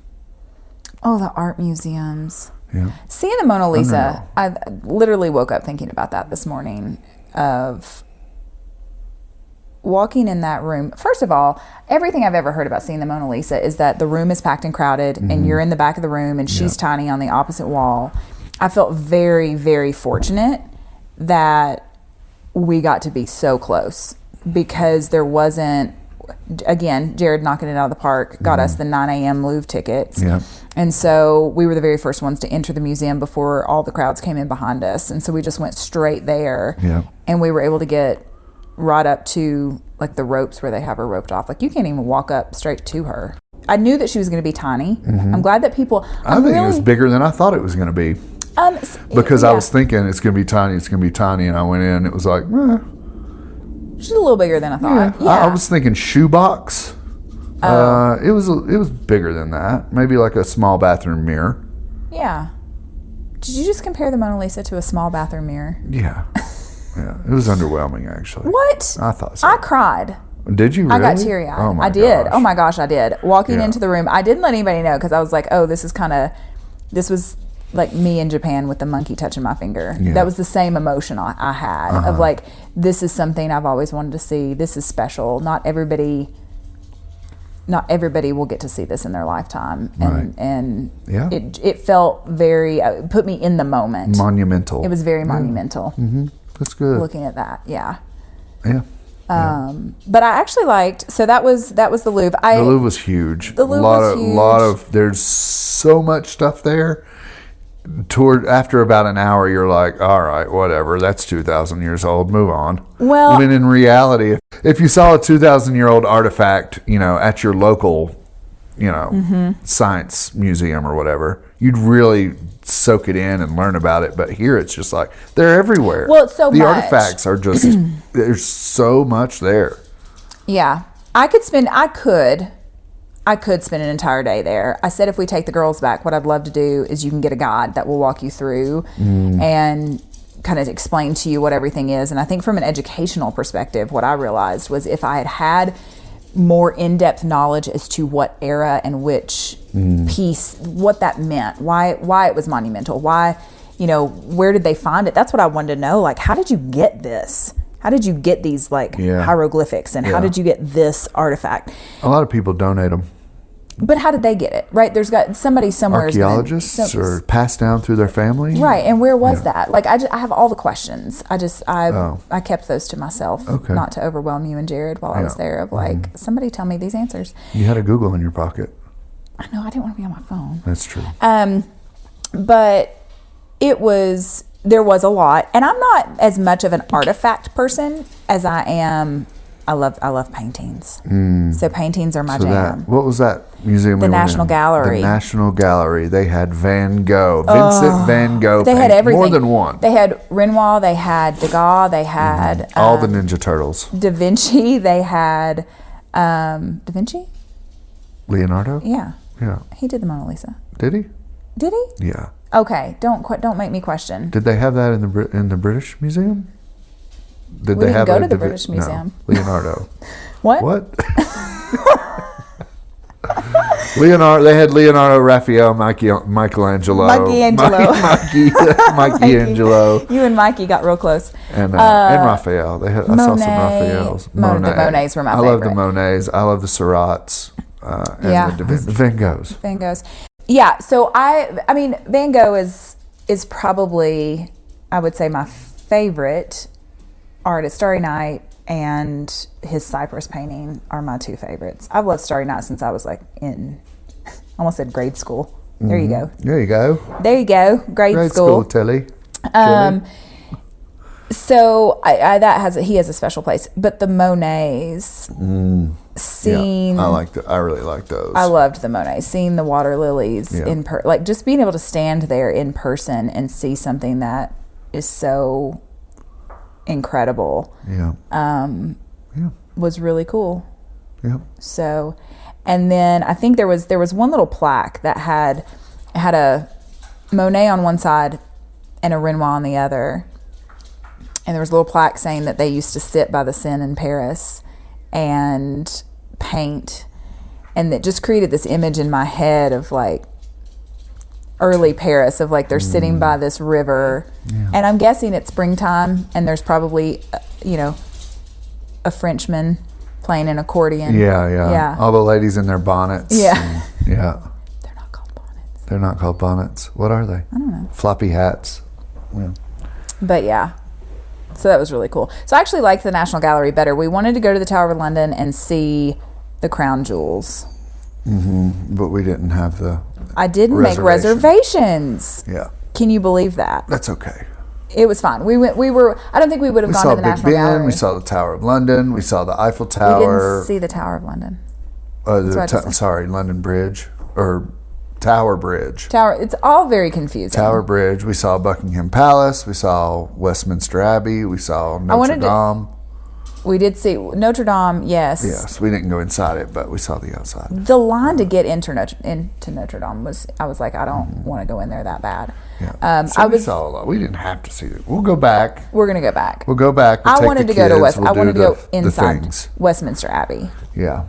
Oh, the art museums. Yeah. Seeing the Mona Lisa, I literally woke up thinking about that this morning, of walking in that room. First of all, everything I've ever heard about seeing the Mona Lisa is that the room is packed and crowded, and you're in the back of the room, and she's tiny on the opposite wall. I felt very, very fortunate that we got to be so close, because there wasn't, again, Jared knocking it out of the park got us the 9 a.m. Louvre tickets. Yeah. And so we were the very first ones to enter the museum before all the crowds came in behind us. And so we just went straight there. Yeah. And we were able to get right up to like the ropes where they have her roped off. Like you can't even walk up straight to her. I knew that she was going to be tiny. I'm glad that people... I think it was bigger than I thought it was going to be. Because I was thinking it's going to be tiny, and I went in, it was like, she's a little bigger than I thought. Yeah. I was thinking shoebox. It was bigger than that. Maybe like a small bathroom mirror. Yeah. Did you just compare the Mona Lisa to a small bathroom mirror? Yeah. Yeah. It was underwhelming, actually. What? I thought so. I cried. Did you really? I got teary-eyed. Oh my I did. gosh. Oh my gosh, I did. Walking into the room, I didn't let anybody know, because I was like, oh, this was like me in Japan with the monkey touching my finger. Yeah. That was the same emotion I had of like, this is something I've always wanted to see. This is special. Not everybody will get to see this in their lifetime. And it felt very, put me in the moment. Monumental. It was very monumental. Mm-hmm. That's good. Looking at that, yeah. Yeah. But I actually liked, so that was the Louvre. The Louvre was huge. The Louvre was huge. There's so much stuff there. After about an hour, you're like, all right, whatever. That's 2,000 years old. Move on. Well, I mean, in reality, if you saw a 2,000-year-old artifact, at your local, science museum or whatever, you'd really soak it in and learn about it. But here, it's just like they're everywhere. Well, it's so the much. artifacts are just there's so much there. Yeah, I could spend an entire day there. I said if we take the girls back, what I'd love to do is you can get a guide that will walk you through and kind of explain to you what everything is. And I think from an educational perspective, what I realized was if I had had more in-depth knowledge as to what era and which piece, what that meant, why it was monumental, why, where did they find it? That's what I wanted to know. Like, how did you get this? How did you get these hieroglyphics, and how did you get this artifact? A lot of people donate them. But how did they get it? Right? There's got somebody somewhere. Archaeologists or passed down through their family. Right. And where was that? Like, I have all the questions. I kept those to myself, not to overwhelm you and Jared while I was there. Of like, somebody tell me these answers. You had a Google in your pocket. I know. I didn't want to be on my phone. That's true. But there was a lot, and I'm not as much of an artifact person as I am. I love paintings. So paintings are my jam. What was that museum? The National Gallery. The National Gallery. They had Van Gogh, Vincent Van Gogh. They had everything. More than one. They had Renoir. They had Degas. They had all the Ninja Turtles. Da Vinci. They had Da Vinci. Leonardo. Yeah. Yeah. He did the Mona Lisa. Did he? Did he? Yeah. Okay. Don't make me question. Did they have that in the British Museum? We didn't go to the British Museum. No, Leonardo. What? What? Leonardo. They had Leonardo, Raphael, Michelangelo, Michelangelo, You and Mikey got real close. and Raphael. I saw some Raphaels. The Monets were my favorite. I love the Monets. I love the Seurat's. And the Van Goghs. Van Goghs. Yeah. So I mean, Van Gogh is probably, I would say, my favorite artist. Starry Night and his Cypress painting are my two favorites. I've loved Starry Night since I was like in, I almost said grade school. There you go. There you go. There you go. Grade school. Tilly. So he has a special place. But the Monets, seeing, I really like those. I loved the Monets. Seeing the water lilies like just being able to stand there in person and see something that is so incredible. Was really cool. So, and then I think there was one little plaque that had a Monet on one side and a Renoir on the other. And there was a little plaque saying that they used to sit by the Seine in Paris and paint. And it just created this image in my head of like early Paris, of like they're sitting by this river. And I'm guessing it's springtime and there's probably, a Frenchman playing an accordion. Yeah. All the ladies in their bonnets. Yeah. They're not called bonnets. What are they? I don't know. Floppy hats. Yeah. But yeah. So that was really cool. So I actually liked the National Gallery better. We wanted to go to the Tower of London and see the crown jewels. But we didn't have I didn't make reservations. Yeah. Can you believe that? That's okay. It was fine. I don't think we would have gone to the National Gallery. We saw the Tower of London. We saw the Eiffel We Tower. didn't see the Tower of London. London Bridge or Tower Bridge. It's all very confusing. Tower Bridge. We saw Buckingham Palace. We saw Westminster Abbey. We saw Notre Dame. We did see Notre Dame, yes. Yes, we didn't go inside it, but we saw the outside. The line to get into Notre Dame I was like, I don't want to go in there that bad. Yeah. We saw a lot. We didn't have to see it. We'll go back. We're going to go back. We'll go back. I wanted to go inside Westminster Abbey. Yeah.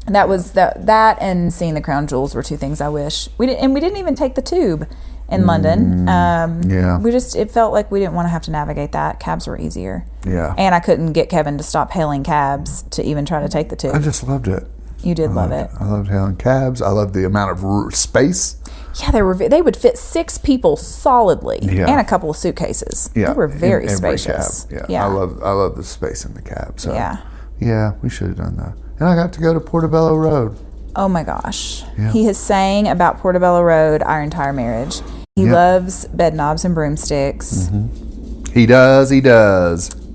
And that was that and seeing the crown jewels were two things I wish. We didn't even take the tube in London. It felt like we didn't want to have to navigate that. Cabs were easier. Yeah. And I couldn't get Kevin to stop hailing cabs to even try to take the tube. I just loved it. You did love it. I loved hailing cabs. I loved the amount of space. Yeah, they would fit 6 people solidly, and a couple of suitcases. Yeah, they were very every spacious. Cab. Yeah. I love the space in the cab. So yeah, we should have done that. And I got to go to Portobello Road. Oh my gosh, he has sang about Portobello Road our entire marriage. He loves bed knobs and broomsticks. He does.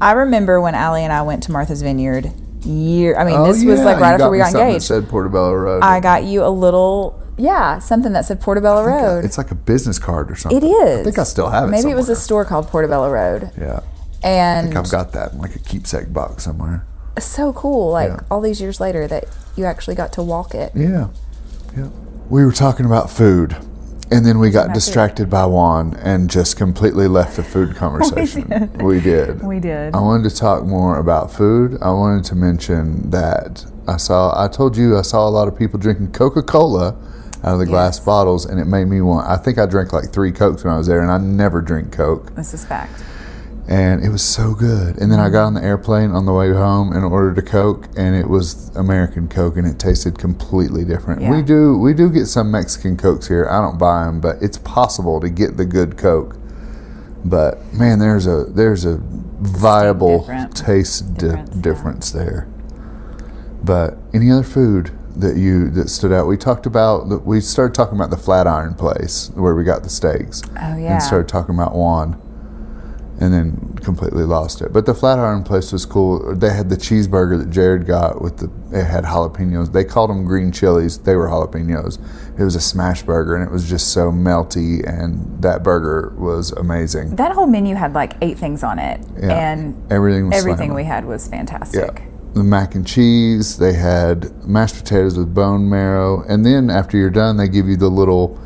I remember when Allie and I went to Martha's Vineyard. This was like right after we got engaged. That said Portobello Road. I got you a little. Yeah, something that said Portobello Road. It's like a business card or something. It is. I think I still have it. Maybe it was a store called Portobello Road. Yeah. And I think I've got that in like a keepsake box somewhere. So cool, all these years later that you actually got to walk it. Yeah. We were talking about food, and then we got distracted by Juan and just completely left the food conversation. We did. I wanted to talk more about food. I wanted to mention that I told you I saw a lot of people drinking Coca-Cola out of the glass bottles, and it made me I think I drank like 3 Cokes when I was there, and I never drink Coke. This is fact. And it was so good. And then I got on the airplane on the way home and ordered a Coke, and it was American Coke, and it tasted completely different. Yeah. We do get some Mexican Cokes here. I don't buy them, but it's possible to get the good Coke. But man, there's a viable taste difference there. But any other food that stood out? We started talking about the Flatiron place where we got the steaks. Oh yeah. And started talking about Juan. And then completely lost it. But the Flatiron place was cool. They had the cheeseburger that Jared got it had jalapenos. They called them green chilies. They were jalapenos. It was a smash burger, and it was just so melty, and that burger was amazing. That whole menu had like 8 things on it. Yeah. And everything we had was fantastic. Yeah. The mac and cheese. They had mashed potatoes with bone marrow. And then after you're done, they give you the little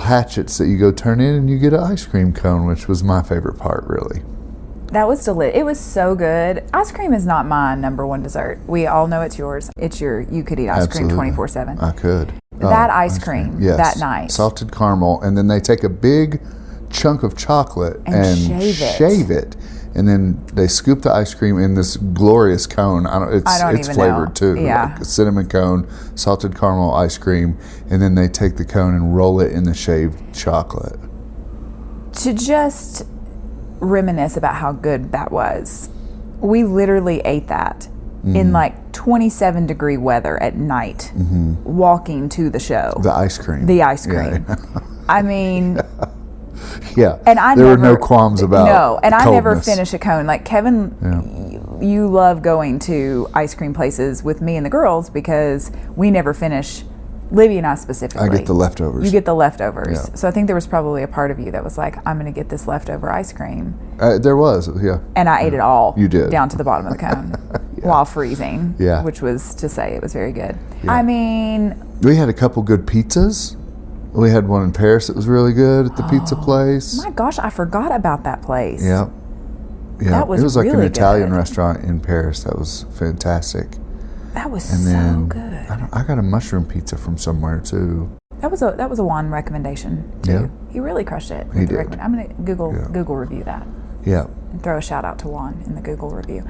hatchets that you go turn in, and you get an ice cream cone, which was my favorite part, really. That was delicious. It was so good. Ice cream is not my number one dessert. We all know it's yours. You could eat ice cream 24/7. I could. That ice cream yes. that night. Salted caramel, and then they take a big chunk of chocolate and shave it. And then they scoop the ice cream in this glorious cone. It's flavored too. Yeah. Like a cinnamon cone, salted caramel ice cream, and then they take the cone and roll it in the shaved chocolate. To just reminisce about how good that was, we literally ate that in like 27-degree weather at night, walking to the show. The ice cream. Yeah. I mean, yeah. And there were no qualms about no, and I coldness. never finish a cone. Like Kevin, you love going to ice cream places with me and the girls because we never finish. Libby and I specifically. I get the leftovers. You get the leftovers. Yeah. So I think there was probably a part of you that was like, I'm going to get this leftover ice cream. There was, yeah. And I ate it all. You did. Down to the bottom of the cone while freezing. Yeah. Which was to say it was very good. Yeah. I mean. We had a couple good pizzas. We had one in Paris that was really good at the pizza place. My gosh, I forgot about that place. Yeah. Yeah. That was it was like really an Italian good. restaurant in Paris. That was fantastic. That was And so then good. I got a mushroom pizza from somewhere too. That was a Juan recommendation too. Yeah. He really crushed it. He with the did. I'm gonna Google review that Yeah. and throw a shout out to Juan in the Google review.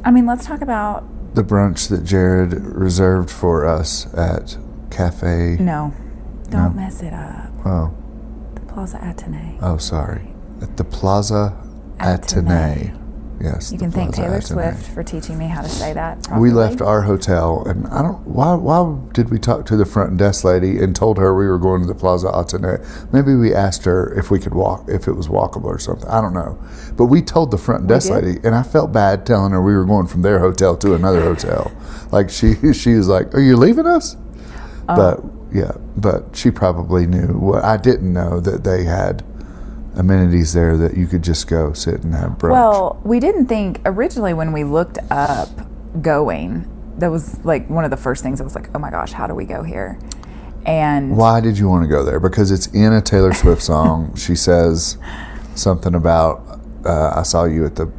I mean, let's talk about The brunch that Jared reserved for us at Cafe. no, don't mess it up. Oh. The Plaza Athénée. Oh, sorry. At the Plaza Athénée. Yes. You the can thank Plaza Taylor Athénée. Swift for teaching me how to say that properly. We left our hotel, and I don't. Why did we talk to the front desk lady and told her we were going to the Plaza Athénée? Maybe we asked her if we could walk, if it was walkable or something. I don't know. But we told the front desk lady, and I felt bad telling her we were going from their hotel to another hotel. Like she was like, "Are you leaving us?" But she probably knew. What I didn't know that they had amenities there that you could just go sit and have brunch. Well, we didn't think originally when we looked up going, that was like one of the first things that was like, oh my gosh, how do we go here? And why did you want to go there? Because it's in a Taylor Swift song. She says something about I saw you at the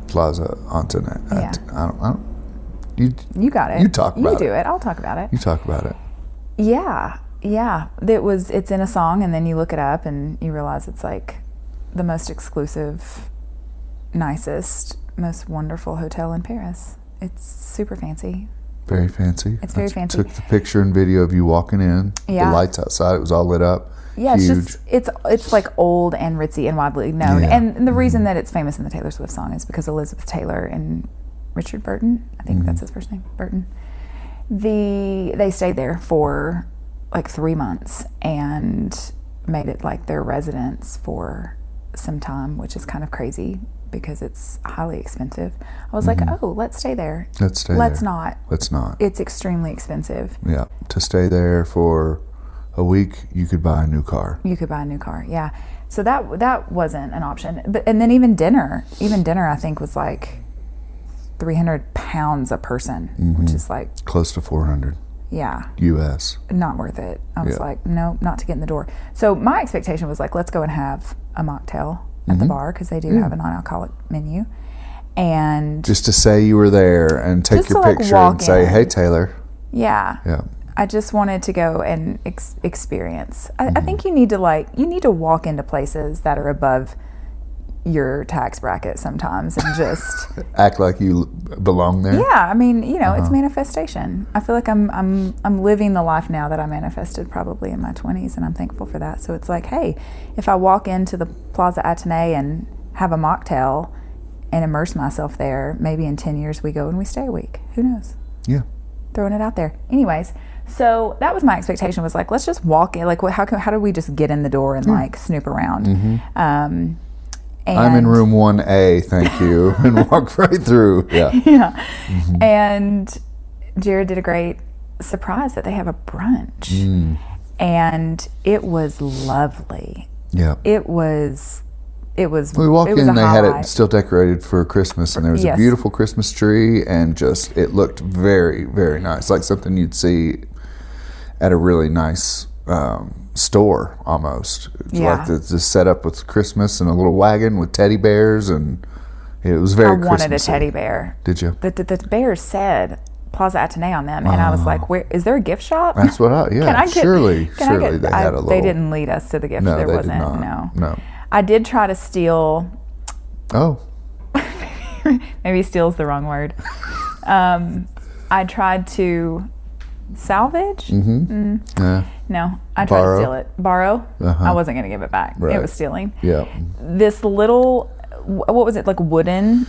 Plaza Athénée. Yeah. I don't. You got it. You talk about it. You do it. I'll talk about it. You talk about it. Yeah. It's in a song, and then you look it up and you realize it's like the most exclusive, nicest, most wonderful hotel in Paris. It's super fancy. Very fancy. It's very fancy. Took the picture and video of you walking in. Yeah. The lights outside, it was all lit up. Yeah, Huge. it's like old and ritzy and widely known. Yeah. And the reason that it's famous in the Taylor Swift song is because Elizabeth Taylor and Richard Burton, I think that's his first name, Burton. They stayed there for like 3 months and made it like their residence for some time, which is kind of crazy because it's highly expensive. I was like, oh, let's stay there. Let's not. Let's not. It's extremely expensive. Yeah. To stay there for a week, you could buy a new car. You could buy a new car, yeah. So that wasn't an option. And then even dinner I think was like 300 pounds a person, which is like close to 400. Yeah. US. Not worth it. I was like, no, not to get in the door. So my expectation was like, let's go and have a mocktail at the bar because they do have a non-alcoholic menu. And just to say you were there and take your picture and say, hey, Taylor. Yeah. Yeah. I just wanted to go and experience. I think you need to walk into places that are above your tax bracket sometimes and just act like you belong there. Yeah, I mean, it's manifestation. I feel like I'm living the life now that I manifested probably in my 20s, and I'm thankful for that. So it's like, hey, if I walk into the Plaza Athénée and have a mocktail and immerse myself there, maybe in 10 years we go and we stay a week. Who knows? Yeah. Throwing it out there. Anyways, so that was my expectation, was like, let's just walk in. Like, how do we just get in the door and like snoop around? And I'm in room 1A, thank you, and walk right through. Yeah. Yeah. And Jared did a great surprise that they have a brunch. And it was lovely. Yeah. It was We walked in and they had it still decorated for Christmas, and there was a Yes. beautiful Christmas tree, and just it looked very, very nice, like something you'd see at a really nice store almost. Yeah. Like the setup with Christmas and a little wagon with teddy bears, and It was very I wanted Christmassy. a teddy bear. Did you? The bear said Plaza Atene on them, and I was like, "Where is there a gift shop?" That's what I. Yeah. Can I get, surely can I get, they had a little. They didn't lead us to the gift. No, there they wasn't. did not. No. I did try to steal. Oh. Maybe steal's the wrong word. I tried to salvage. Yeah. No, I tried to steal it. Borrow. I wasn't going to give it back. Right. It was stealing. Yeah. This little, what was it, like wooden?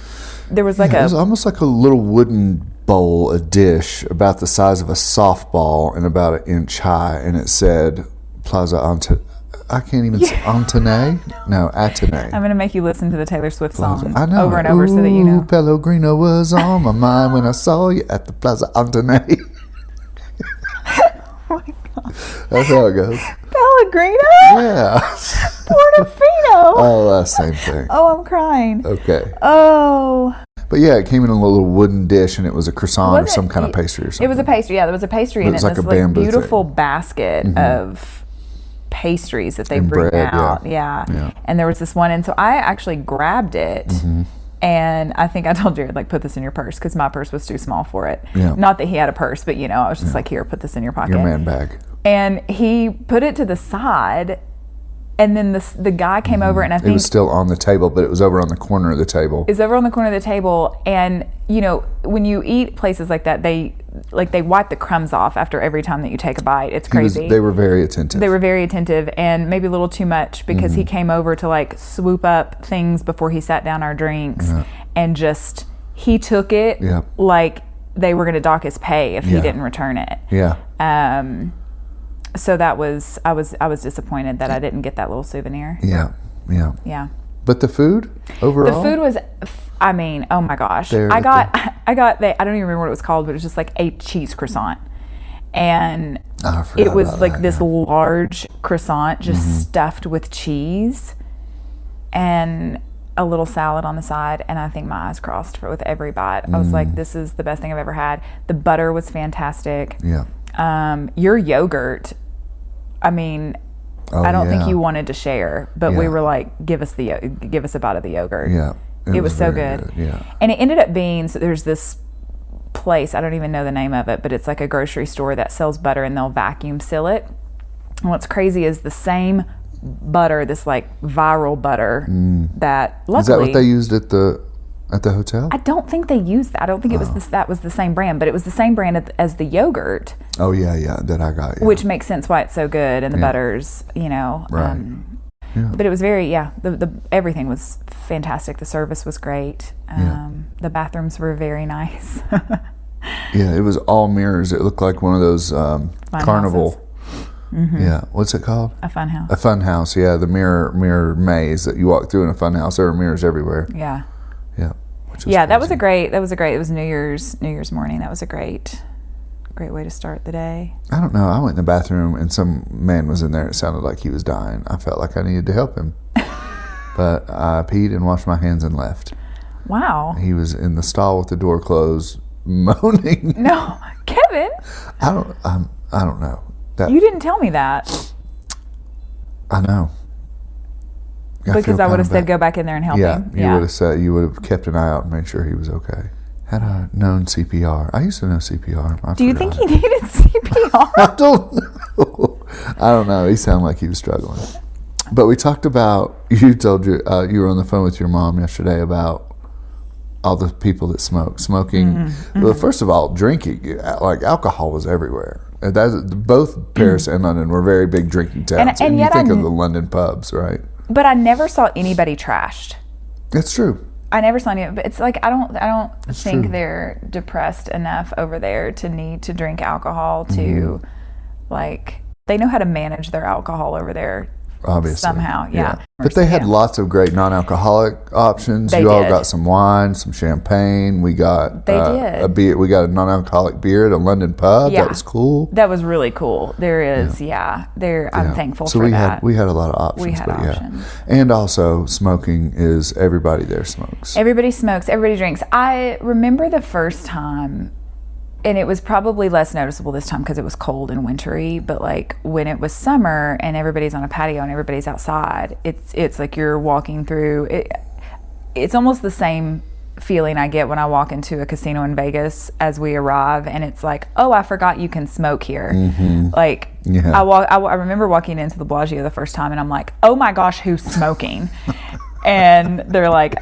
There was like it was almost like a little wooden bowl, a dish about the size of a softball and about 1 inch high, and it said Plaza Ante. I can't even say Antene. No, Atene. I'm going to make you listen to the Taylor Swift song I know. over and over so that you know. Pellegrino was on my mind when I saw you at the Plaza Antene. Oh my God. That's how it goes. Pellegrino? Yeah. Portofino. Oh, same thing. Oh, I'm crying. Okay. Oh. But yeah, it came in a little wooden dish, and it was a croissant or some kind of pastry or something. It was a pastry. Yeah, there was a pastry in it. Like this a bamboo beautiful basket of pastries that they bring bread, out. Yeah. And there was this one, and so I actually grabbed it. And I think I told Jared, like, put this in your purse, because my purse was too small for it. Yeah. Not that he had a purse, but, I was just like, here, put this in your pocket. Your man bag. And he put it to the side, and then the guy came over, and I think... It was still on the table, but it was over on the corner of the table. It's over on the corner of the table, and, when you eat places like that, they wipe the crumbs off after every time that you take a bite. It's crazy. They were very attentive. They were very attentive, and maybe a little too much, because he came over to like swoop up things before he sat down our drinks, and just he took it like they were going to dock his pay if he didn't return it. Yeah. So that was I was disappointed that I didn't get that little souvenir. Yeah. But the food overall? The food was, oh my gosh. I got I don't even remember what it was called, but it was just like a cheese croissant. And it was like this large croissant just stuffed with cheese and a little salad on the side. And I think my eyes crossed with every bite. I was like, this is the best thing I've ever had. The butter was fantastic. Yeah. Your yogurt, I don't think you wanted to share, but we were like, give us a bite of the yogurt. Yeah. It was so good. Yeah. And it ended up being, so there's this place, I don't even know the name of it, but it's like a grocery store that sells butter, and they'll vacuum seal it. And what's crazy is the same butter, this like viral butter that luckily... Is that what they used at the hotel? I don't think they used that. I don't think that was the same brand, but it was the same brand as the yogurt. Oh yeah, that I got. Yeah. Which makes sense why it's so good, and the butters, Right. But it was very, the everything was fantastic. The service was great. The bathrooms were very nice. Yeah, it was all mirrors. It looked like one of those carnival. Yeah, what's it called? A fun house. A fun house. Yeah, the mirror maze that you walk through in a fun house. There were mirrors everywhere. Yeah. Yeah. That was great. It was New Year's morning. That was a great way to start the day. I don't know. I went in the bathroom and some man was in there. It sounded like he was dying. I felt like I needed to help him. But I peed and washed my hands and left. Wow. He was in the stall with the door closed, moaning. No, Kevin. I don't know. You didn't tell me that. I know. Because I would have said go back in there and help him. You would have said, you would have kept an eye out and made sure he was okay. Had I known CPR, I used to know CPR. Do you think he needed CPR? I don't know. He sounded like he was struggling. But we talked about, you were on the phone with your mom yesterday about all the people that smoking. Well, first of all, drinking, like alcohol was everywhere. Both Paris and London were very big drinking towns. And you think of the London pubs, right? But I never saw anybody trashed. That's true. I never saw any. But it's like I don't think they're depressed enough over there to need to drink alcohol to, like, they know how to manage their alcohol over there. Obviously. Somehow, yeah. But they had lots of great non-alcoholic options. They all did. got some wine, some champagne. We got did. a beer. We got a non-alcoholic beer at a London pub. Yeah. That was cool. That was really cool. There is, I'm thankful for that. So we had a lot of options. We had options. And also, smoking is everybody there smokes. Everybody smokes. Everybody drinks. I remember the first time, and it was probably less noticeable this time because it was cold and wintry, but like when it was summer and everybody's on a patio and everybody's outside, it's like you're walking through it. it's almost the same feeling I get when I walk into a casino in Vegas as we arrive, and it's like, oh, I forgot you can smoke here. Like, I remember walking into the Bellagio the first time, and I'm like, oh my gosh, who's smoking? And they're like,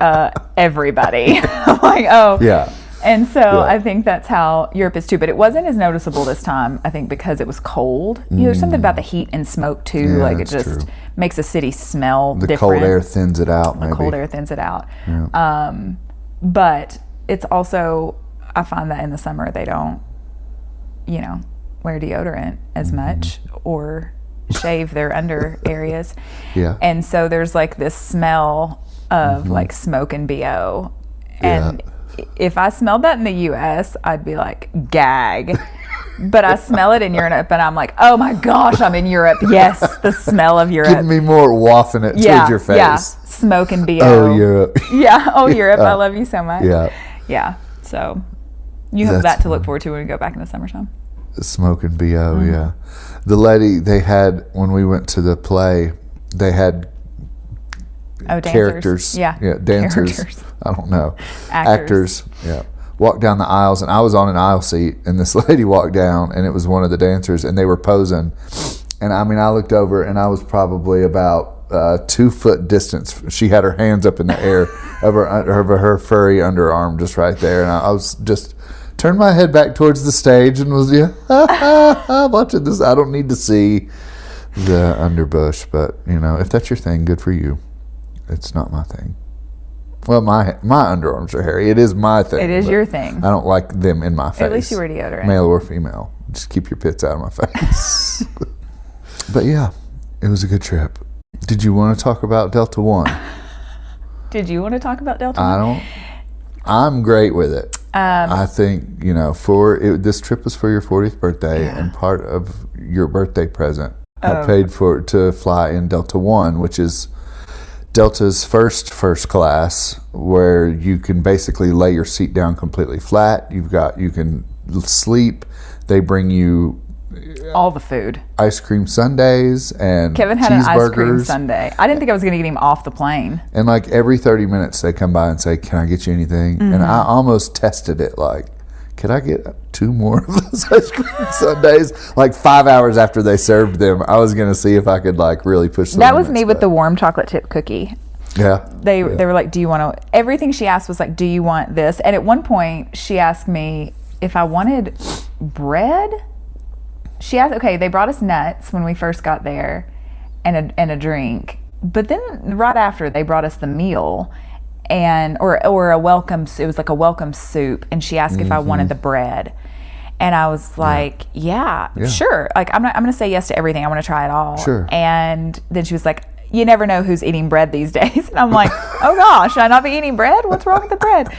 everybody. I'm like, oh. Yeah. And so I think that's how Europe is too. But it wasn't as noticeable this time, I think, because it was cold. You know, there's something about the heat and smoke too. Yeah, like it just makes a city smell different. The cold air thins it out, maybe. The cold air thins it out. Yeah. But it's also, I find that in the summer they don't, you know, wear deodorant as much or shave their under areas. Yeah. And so there's like this smell of like smoke and BO. And if I smelled that in the US, I'd be like, gag. But I smell it in Europe, and I'm like, oh my gosh, I'm in Europe. Yes, the smell of Europe. Give me more wafting it towards your face. Yeah, smoke and BO. Oh, Europe. Yeah, oh, Europe, I love you so much. Yeah. Yeah, so you have that to look forward to when we go back in the summertime. Smoke and BO, yeah. The lady, they had, when we went to the play, they had characters. Yeah, dancers. Characters. I don't know. Actors. Yeah. Walked down the aisles, and I was on an aisle seat, and this lady walked down, and it was one of the dancers, and they were posing. And I mean, I looked over, and I was probably about 2 foot distance. She had her hands up in the air over her furry underarm just right there, and I was just turned my head back towards the stage and was watching this. I don't need to see the underbush, but you know, if that's your thing, good for you. It's not my thing. Well, my underarms are hairy. It is my thing. It is your thing. I don't like them in my face. At least you wear deodorant. Male or female. Just keep your pits out of my face. But yeah, it was a good trip. Did you want to talk about Delta One? Did you want to talk about Delta One? I'm great with it. I think, you know, this trip was for your 40th birthday, and part of your birthday present, I paid to fly in Delta One, which is Delta's first class, where you can basically lay your seat down completely flat. You can sleep. They bring you all the food, ice cream sundaes and Kevin had an ice cream cheeseburgers. sundae. I didn't think I was going to get him off the plane. And like every 30 minutes they come by and say, "Can I get you anything?" And I almost tested it, like, could I get 2 more of those ice cream sundaes? Like 5 hours after they served them, I was going to see if I could like really push the That limits, was me with the warm chocolate chip cookie. Yeah. They were like, do you want to, everything she asked was like, do you want this? And at one point she asked me if I wanted bread. She asked, okay, they brought us nuts when we first got there and a drink. But then right after they brought us the meal or a welcome, it was like a welcome soup. And she asked if I wanted the bread. And I was like, yeah, sure. Like, I'm going to say yes to everything. I want to try it all. Sure. And then she was like, you never know who's eating bread these days. And I'm like, oh gosh, should I not be eating bread? What's wrong with the bread?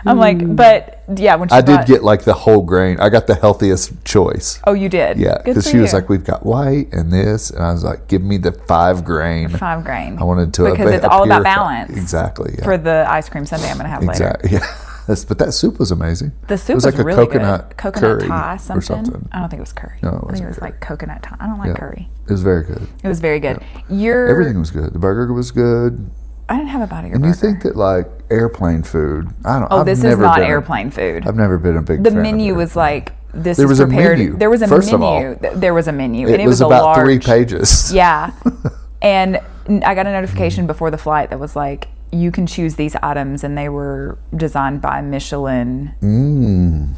I'm like, but yeah, when she did get like the whole grain. I got the healthiest choice. Oh, you did? Yeah, because she was like, we've got white and this, and I was like, give me the 5 grain. 5 grain. I wanted to because it's all about balance. Exactly. Yeah. For the ice cream sundae I'm going to have later. Yeah. But that soup was amazing. The soup was like a really coconut good. Coconut curry Thai or something. I don't think it was curry. No, I think it was like coconut Thai. I don't like curry. It was very good. It was very good. Yeah. Everything was good. The burger was good. I didn't have a bite of your burger. And you think that like airplane food, this is not airplane food. I've never been a big fan. The menu was like, this there is was prepared. A menu. There was a First menu. Of all, there was a menu. It and it was was about a large, 3 pages. Yeah. And I got a notification before the flight that was like, you can choose these items, and they were designed by Michelin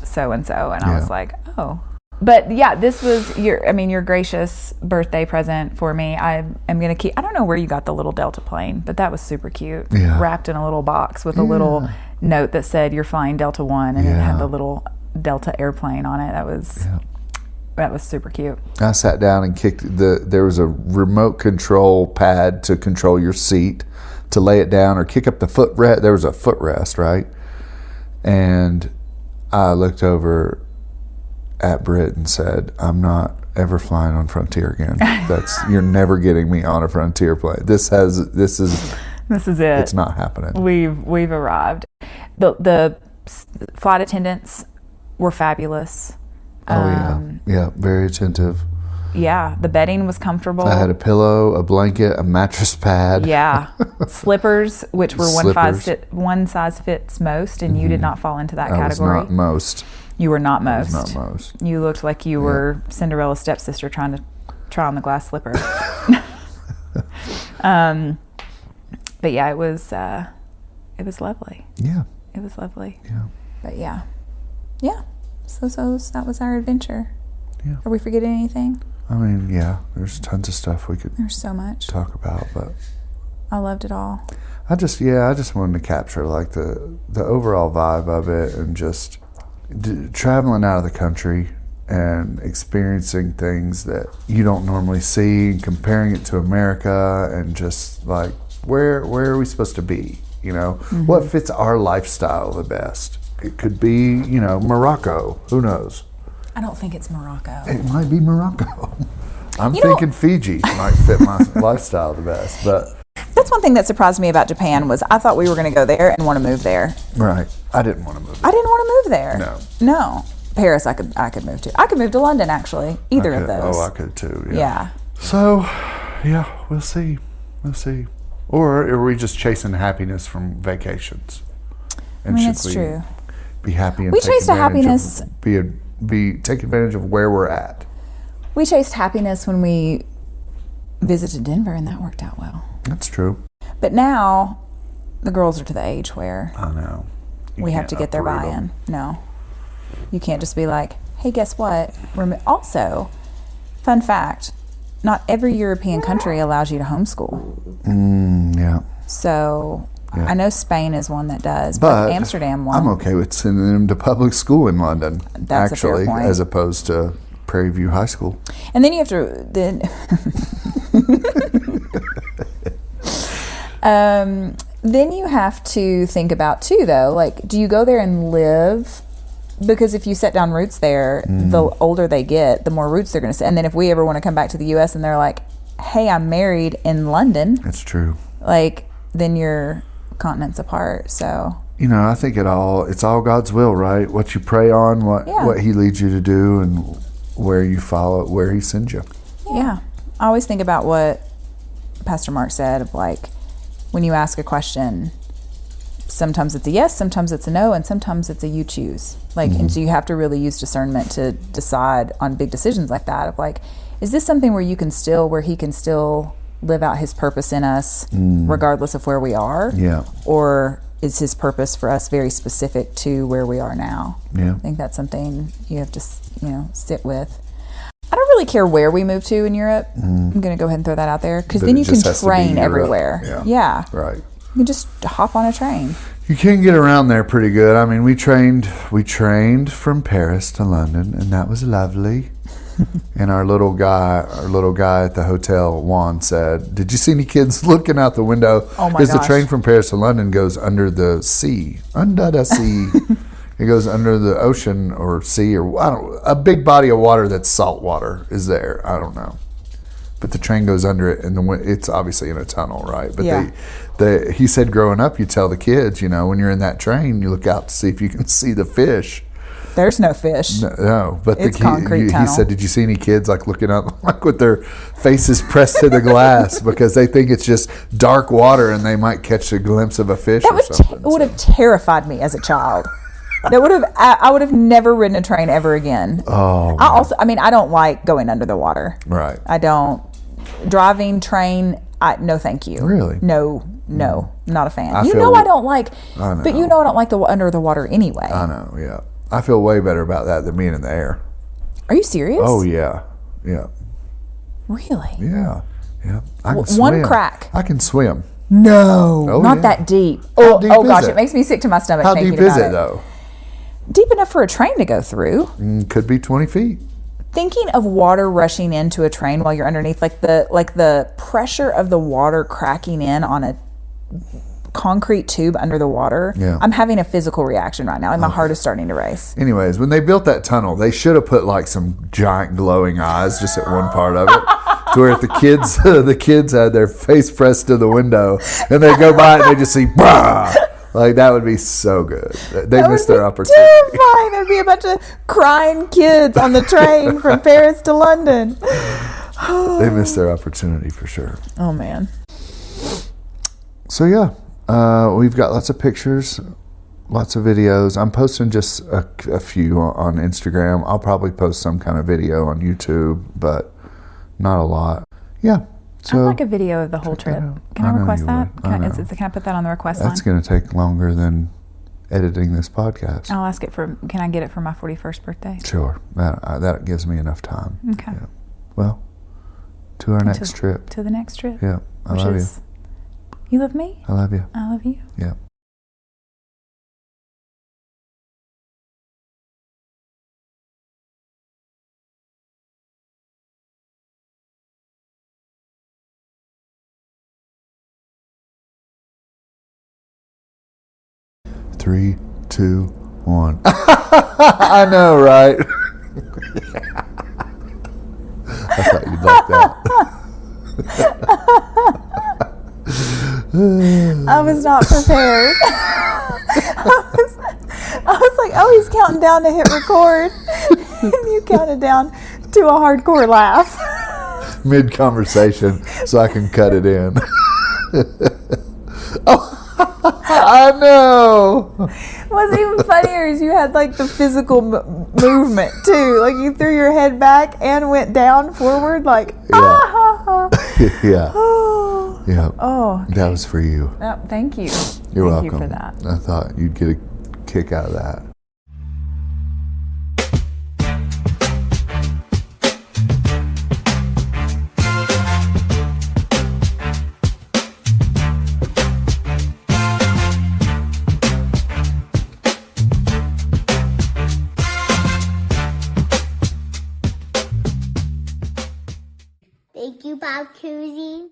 so-and-so. And I was like, oh. But yeah, this was your gracious birthday present for me. I am going to keep, I don't know where you got the little Delta plane, but that was super cute. Yeah. Wrapped in a little box with a little note that said, you're flying Delta One, and it had the little Delta airplane on it. That was super cute. I sat down and there was a remote control pad to control your seat, to lay it down or kick up the footrest. There was a footrest, right? And I looked over at Brit and said, I'm not ever flying on Frontier again. You're never getting me on a Frontier plane. This is it. It's not happening. We've arrived. The flight attendants were fabulous. Yeah, very attentive. Yeah, the bedding was comfortable. I had a pillow, a blanket, a mattress pad. Yeah, slippers, which were Slippers. one size fits most, and you did not fall into that I was category. not most. You were not I was most. not most. You looked like you were Cinderella's stepsister trying to try on the glass slipper. But yeah, it was lovely. Yeah. It was lovely. Yeah. But yeah. So that was our adventure. Yeah. Are we forgetting anything? I mean, yeah, there's tons of stuff we could There's so much. talk about, but I loved it all. I just wanted to capture like the overall vibe of it, and just traveling out of the country and experiencing things that you don't normally see, and comparing it to America, and just like where are we supposed to be? You know, what fits our lifestyle the best? It could be, you know, Morocco. Who knows? I don't think it's Morocco. It might be Morocco. I'm thinking Fiji might fit my lifestyle the best, but that's one thing that surprised me about Japan was I thought we were going to go there and want to move there. right. I didn't want to move. I didn't want to move there. No. Paris, I could move to. I could move to London, actually. Either of those. Oh, I could too. Yeah. Yeah. So, yeah, we'll see. Or are we just chasing happiness from vacations? And it's true. Be happy and We take chased a advantage happiness. Take advantage of where we're at. We chased happiness when we visited Denver, and that worked out well. That's true. But now the girls are to the age where I know. we have to get their uproot buy-in. 'em. No. You can't just be like, hey, guess what? Also, fun fact, not every European country allows you to homeschool. Yeah. So Yeah. I know Spain is one that does, but Amsterdam one. I'm okay with sending them to public school in London, That's a fair actually, point. as opposed to Prairie View High School. And then you have to then you have to think about too, though, like, do you go there and live? Because if you set down roots there, the older they get, the more roots they're going to set. And then if we ever want to come back to the U.S. and they're like, hey, I'm married in London, That's true. like, then you're continents apart. So You know, I think it's all God's will, right? What you pray on, what He leads you to do, and where you follow, where He sends you. yeah, I always think about what Pastor Mark said of like, when you ask a question, sometimes it's a yes, sometimes it's a no, and sometimes it's a you choose. Like, and so you have to really use discernment to decide on big decisions like that. Of like, is this something where He can still live out His purpose in us, regardless of where we are? Yeah. Or is His purpose for us very specific to where we are now? Yeah. I think that's something you have to, sit with. I don't really care where we move to in Europe. I'm going to go ahead and throw that out there, because But then it you can just has to be train Europe. everywhere. Yeah. Right. You can just hop on a train. You can get around there pretty good. I mean, we trained from Paris to London, and that was lovely. And our little guy at the hotel, Juan, said, "Did you see any kids looking out the window?" Oh my Because the gosh. train from Paris to London goes under the sea. It goes under the ocean or sea, or a big body of water that's salt water is there. I don't know. But the train goes under it, and it's obviously in a tunnel, right? But Yeah. he said growing up, you tell the kids, when you're in that train, you look out to see if you can see the fish. There's no fish. No, but It's concrete he tunnel. said, "Did you see any kids like looking up, like with their faces pressed to the glass because they think it's just dark water and they might catch a glimpse of a fish or something?" Would have terrified me as a child. I would have never ridden a train ever again. Oh, I don't like going under the water. right. I don't. Driving, train, no thank you. Really? No, not a fan. I I don't like, I know. but I don't like the under the water anyway. I know. Yeah, I feel way better about that than being in the air. Are you serious? Oh yeah. Really? Yeah. I can One swim. crack. I can swim. No, Oh, not yeah. that deep. How deep is gosh, it? it makes me sick to my stomach. How thinking deep is about it though? Deep enough for a train to go through. Could be 20 feet. Thinking of water rushing into a train while you're underneath, like the pressure of the water cracking in on a concrete tube under the water. Yeah. I'm having a physical reaction right now, and my heart is starting to race. Anyways, when they built that tunnel, they should have put like some giant glowing eyes just at one part of it, to where if the kids had their face pressed to the window and they go by and they just see, bah! Like, that would be so good. They That missed would their be opportunity. terrifying. There'd be a bunch of crying kids on the train from Paris to London. They missed their opportunity for sure. Oh, man. So, yeah, we've got lots of pictures, lots of videos. I'm posting just a few on Instagram. I'll probably post some kind of video on YouTube, but not a lot. Yeah. So I'd like a video of the whole trip. Can I request that? Can I put that on the request line? That's going to take longer than editing this podcast. I'll ask it can I get it for my 41st birthday? Sure. That gives me enough time. Okay. Yeah. Well, to our next trip. To the next trip. Yeah. I love you. You love me? I love you. I love you. Yeah. Three, 2, 1. I know, right? I thought you'd like that. I was not prepared. I was like, oh, he's counting down to hit record. And you counted down to a hardcore laugh. Mid-conversation, so I can cut it in. Oh, I know. What's even funnier is you had like the physical movement too. Like you threw your head back and went down forward like, Yeah. Oh. Yeah. Oh. That was for you. Oh, thank you. You're welcome. Thank you for that. I thought you'd get a kick out of that. Thank you, Bob Cousy.